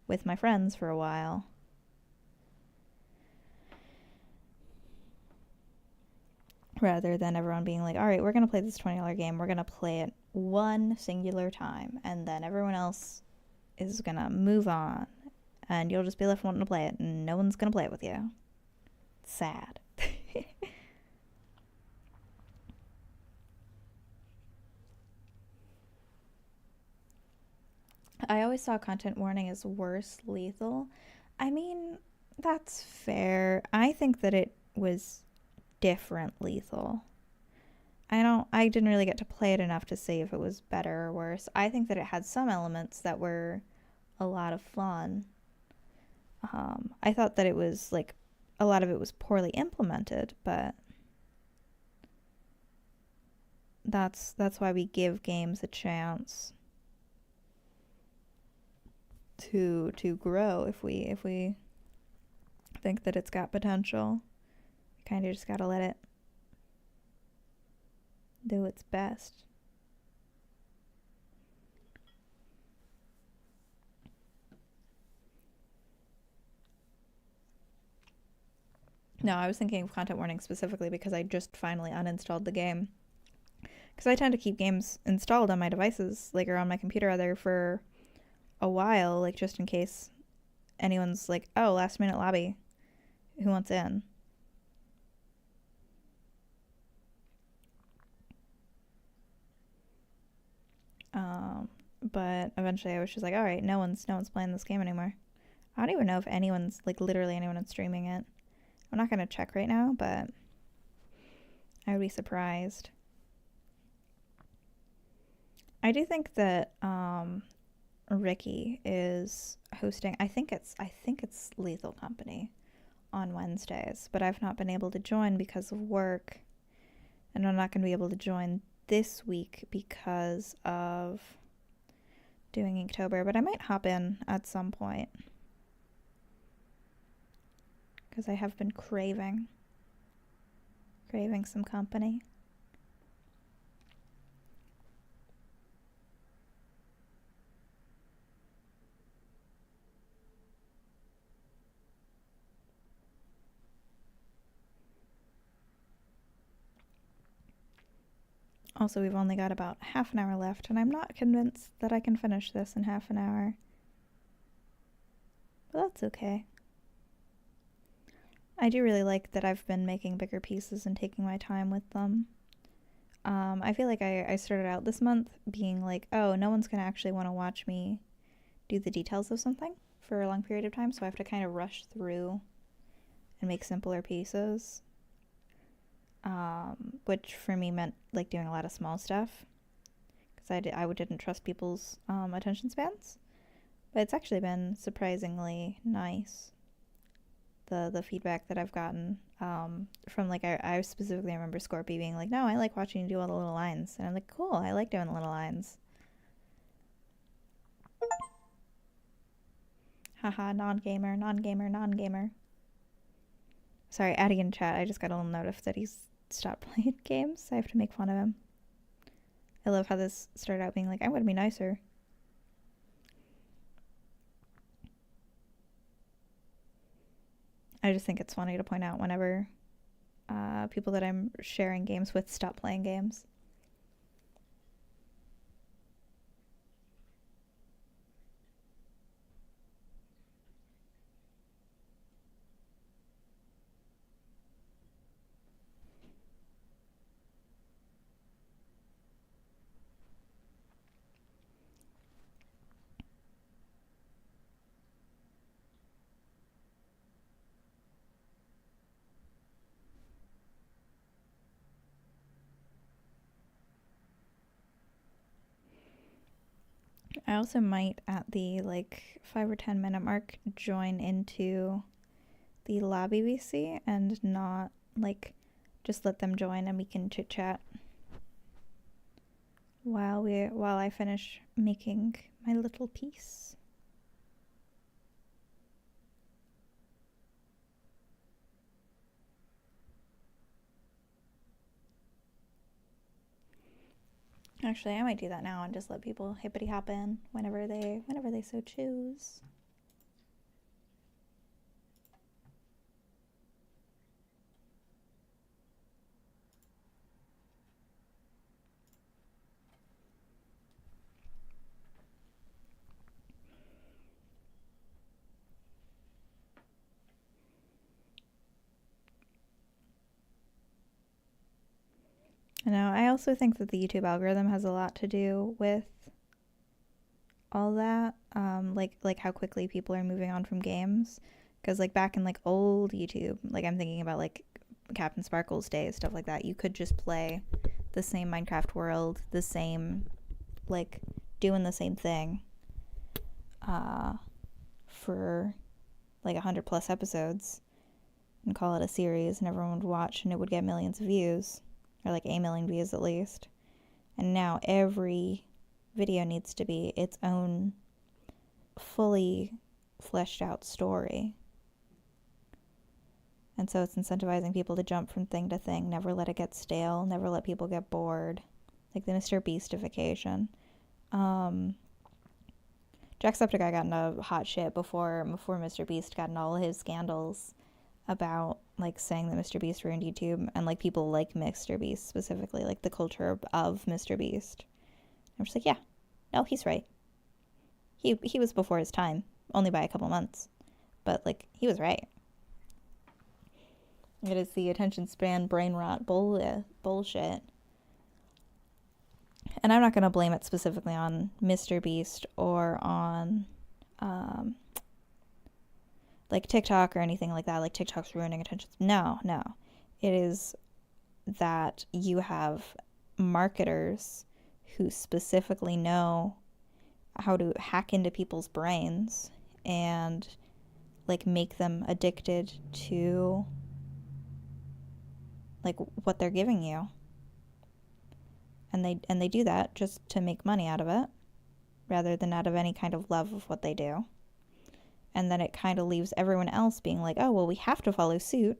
with my friends for a while. Rather than everyone being like, all right, we're going to play this $20 game. We're going to play it one singular time, and then everyone else is going to move on, and you'll just be left wanting to play it, and no one's going to play it with you. It's sad. I always saw content warning as worse lethal. I mean, that's fair. I think that it was different Lethal. I didn't really get to play it enough to say if it was better or worse. I think that it had some elements that were a lot of fun. I thought that it was like a lot of it was poorly implemented, but that's why we give games a chance to grow. If we think that it's got potential, we kind of just gotta let it do its best. No, I was thinking of content warning specifically because I just finally uninstalled the game. Because I tend to keep games installed on my devices, like, or on my computer rather, for a while, like, just in case anyone's like, oh, last minute lobby, who wants in? But eventually I was just like, all right, no one's playing this game anymore. I don't even know if anyone's, like, literally anyone is streaming it. I'm not gonna check right now, but I would be surprised. I do think that Ricky is hosting. I think it's Lethal Company on Wednesdays, but I've not been able to join because of work, and I'm not going to be able to join this week because of doing Inktober. But I might hop in at some point because I have been craving some company. Also, we've only got about half an hour left, and I'm not convinced that I can finish this in half an hour. But that's okay. I do really like that I've been making bigger pieces and taking my time with them. I feel like I started out this month being like, oh, no one's going to actually want to watch me do the details of something for a long period of time, so I have to kind of rush through and make simpler pieces. Which for me meant like doing a lot of small stuff because I didn't trust people's attention spans, but it's actually been surprisingly nice, the feedback that I've gotten from, like, I specifically remember Scorpy being like, no, I like watching you do all the little lines, and I'm like, cool, I like doing the little lines. Haha, non-gamer. Sorry, Addy in chat, I just got a little notice that he's stopped playing games. I have to make fun of him. I love how this started out being like, I'm gonna be nicer. I just think it's funny to point out whenever people that I'm sharing games with stop playing games. I also might, at the like 5 or 10 minute mark, join into the lobby VC and not like just let them join and we can chit chat while I finish making my little piece. Actually, I might do that now and just let people hippity hop in whenever they so choose. I also think that the YouTube algorithm has a lot to do with all that, like how quickly people are moving on from games. Because like back in like old YouTube, like I'm thinking about like Captain Sparkles days, stuff like that. You could just play the same Minecraft world, the same, like, doing the same thing for like 100 plus episodes and call it a series, and everyone would watch and it would get millions of views, or like a million views at least. And now every video needs to be its own fully fleshed out story. And so it's incentivizing people to jump from thing to thing, never let it get stale, never let people get bored. Like the Mr. Beastification. Jacksepticeye got into hot shit before Mr. Beast got in all his scandals about like saying that Mr. Beast ruined YouTube, and like people like Mr. Beast specifically, like the culture of Mr. Beast. I'm just like, yeah, no, he's right. He was before his time, only by a couple months, but like he was right. It is the attention span brain rot bullshit. And I'm not going to blame it specifically on Mr. Beast or on like TikTok or anything like that. Like TikTok's ruining attention. No. It is that you have marketers who specifically know how to hack into people's brains and like make them addicted to like what they're giving you. And they do that just to make money out of it rather than out of any kind of love of what they do. And then it kind of leaves everyone else being like, oh, well, we have to follow suit.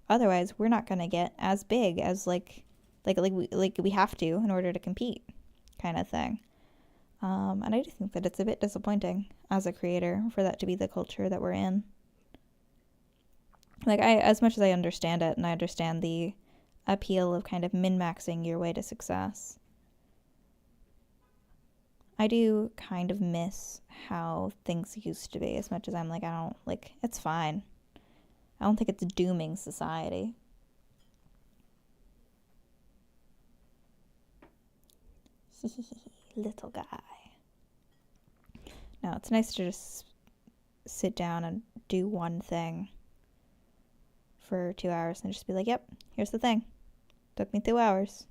Otherwise, we're not going to get as big as like we have to in order to compete kind of thing. And I do think that it's a bit disappointing as a creator for that to be the culture that we're in. Like, as much as I understand it, and I understand the appeal of kind of min-maxing your way to success, I do kind of miss how things used to be, as much as I'm like, I don't, like, it's fine. I don't think it's dooming society. Little guy. No, it's nice to just sit down and do one thing for 2 hours and just be like, yep, here's the thing. Took me 2 hours.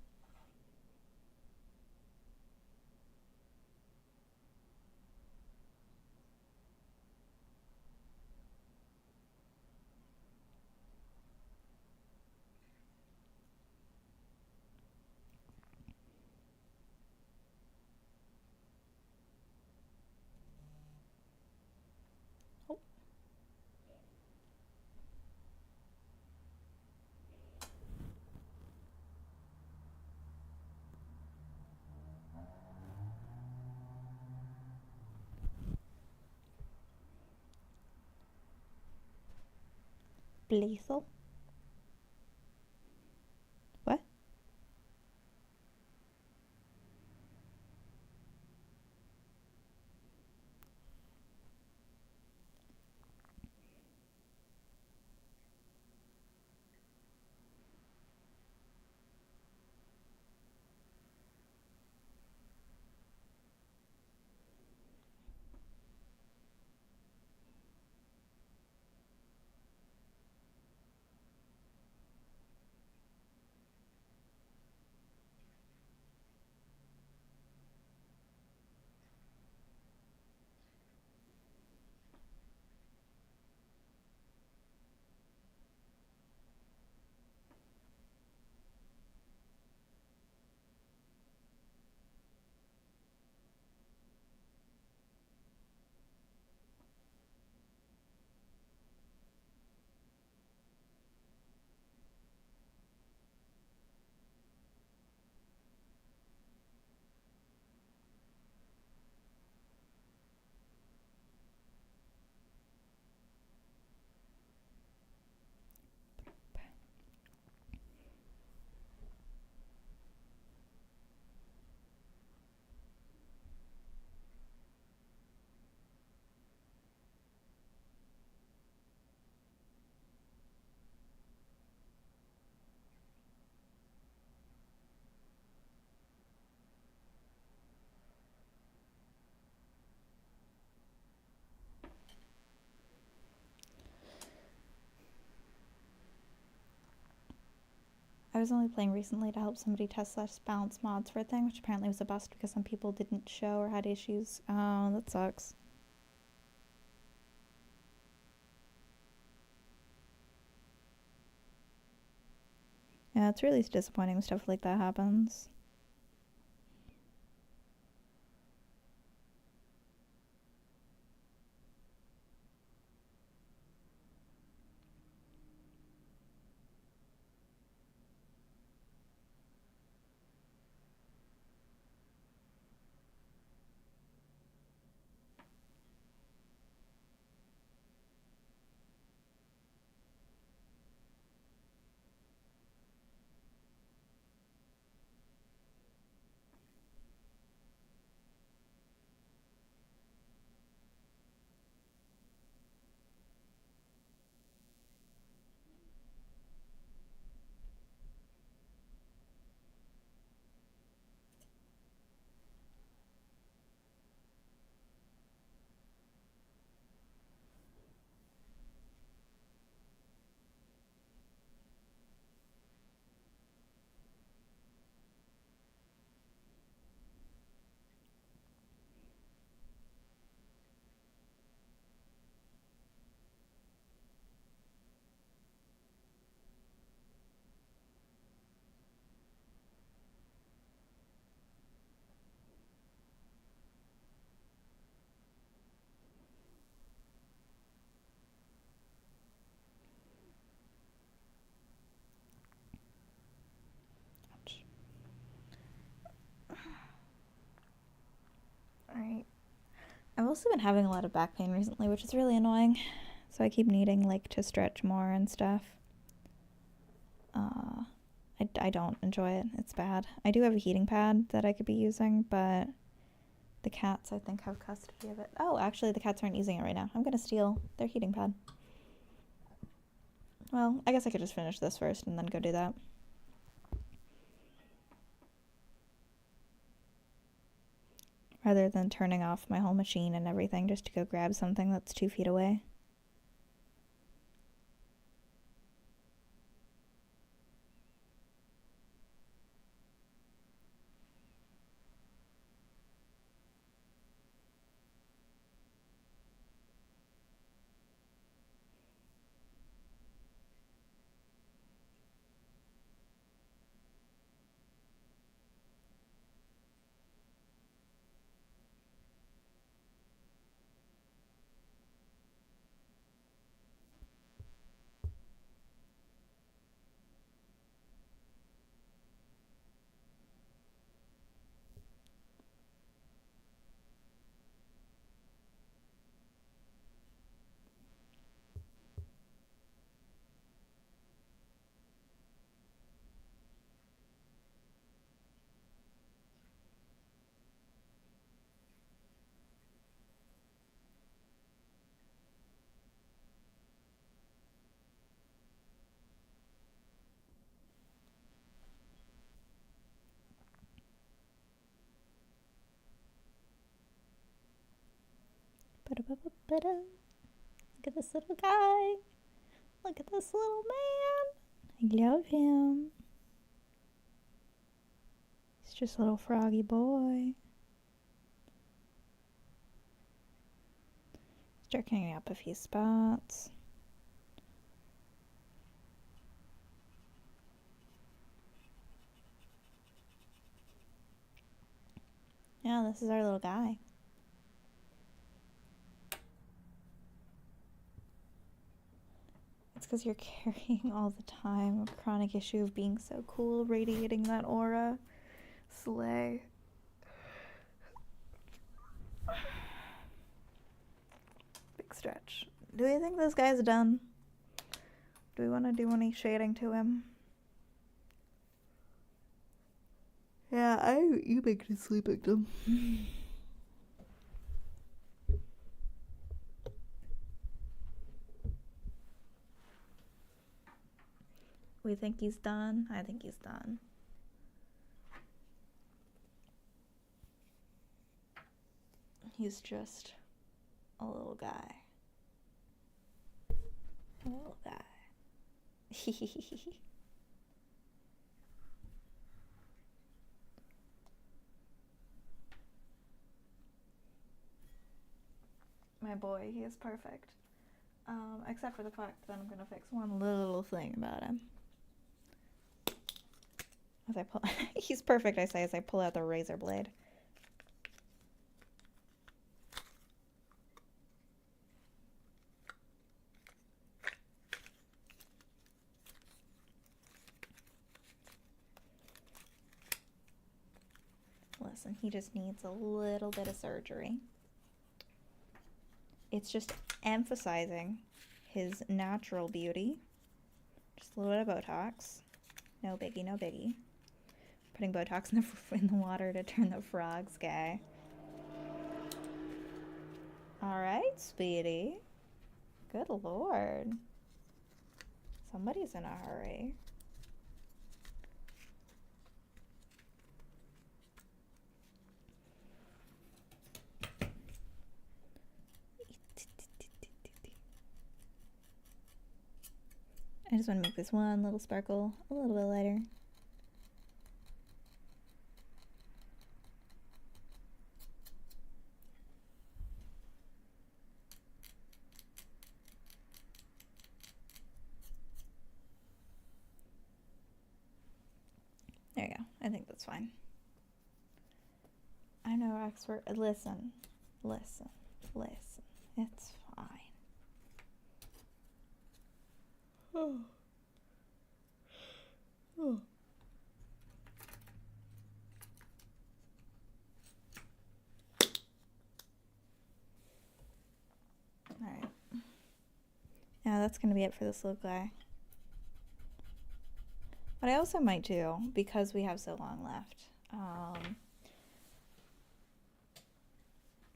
Lethal? What? I was only playing recently to help somebody test / balance mods for a thing, which apparently was a bust because some people didn't show or had issues. Oh, that sucks. Yeah, it's really disappointing when stuff like that happens. Alright. I've also been having a lot of back pain recently, which is really annoying. So I keep needing, like, to stretch more and stuff. I don't enjoy it. It's bad. I do have a heating pad that I could be using, but the cats, I think, have custody of it. Oh, actually, the cats aren't using it right now. I'm going to steal their heating pad. Well, I guess I could just finish this first and then go do that. Rather than turning off my whole machine and everything just to go grab something that's 2 feet away. Look at this little guy. Look at this little man. I love him. He's just a little froggy boy. Start cleaning up a few spots. Yeah, this is our little guy. It's because you're carrying all the time a chronic issue of being so cool, radiating that aura. Slay. Big stretch. Do you think this guy's done? Do we want to do any shading to him? Yeah, you make it sleep victim. We think he's done. I think he's done. He's just a little guy. A little guy. my boy. He is perfect. Except for the fact that I'm gonna fix one little thing about him. As I pull, he's perfect, I say, as I pull out the razor blade. Listen, he just needs a little bit of surgery. It's just emphasizing his natural beauty. Just a little bit of Botox. No biggie, no biggie. Putting Botox in the water to turn the frogs gay. Alright, sweetie. Good lord. Somebody's in a hurry. I just want to make this one little sparkle a little bit lighter. There you go. I think that's fine. I know, expert. Listen. Listen. Listen. It's fine. Oh. Oh. Alright. Yeah, that's going to be it for this little guy. What I also might do, because we have so long left,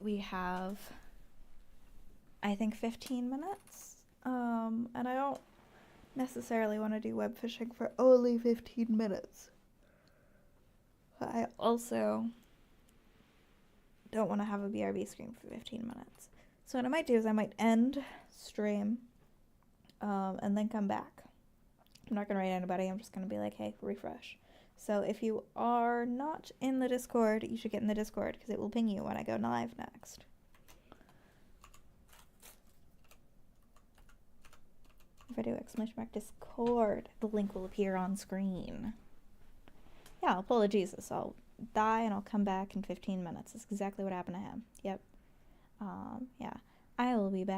we have, I think, 15 minutes. And I don't necessarily want to do web fishing for only 15 minutes. But I also don't want to have a BRB screen for 15 minutes. So what I might do is I might end stream and then come back. I'm not going to write anybody. I'm just going to be like, hey, refresh. So if you are not in the Discord, you should get in the Discord because it will ping you when I go live next. If I do ! Discord, the link will appear on screen. Yeah, I'll pull a Jesus. I'll die and I'll come back in 15 minutes. That's exactly what happened to him. Yep. Yeah. I will be back.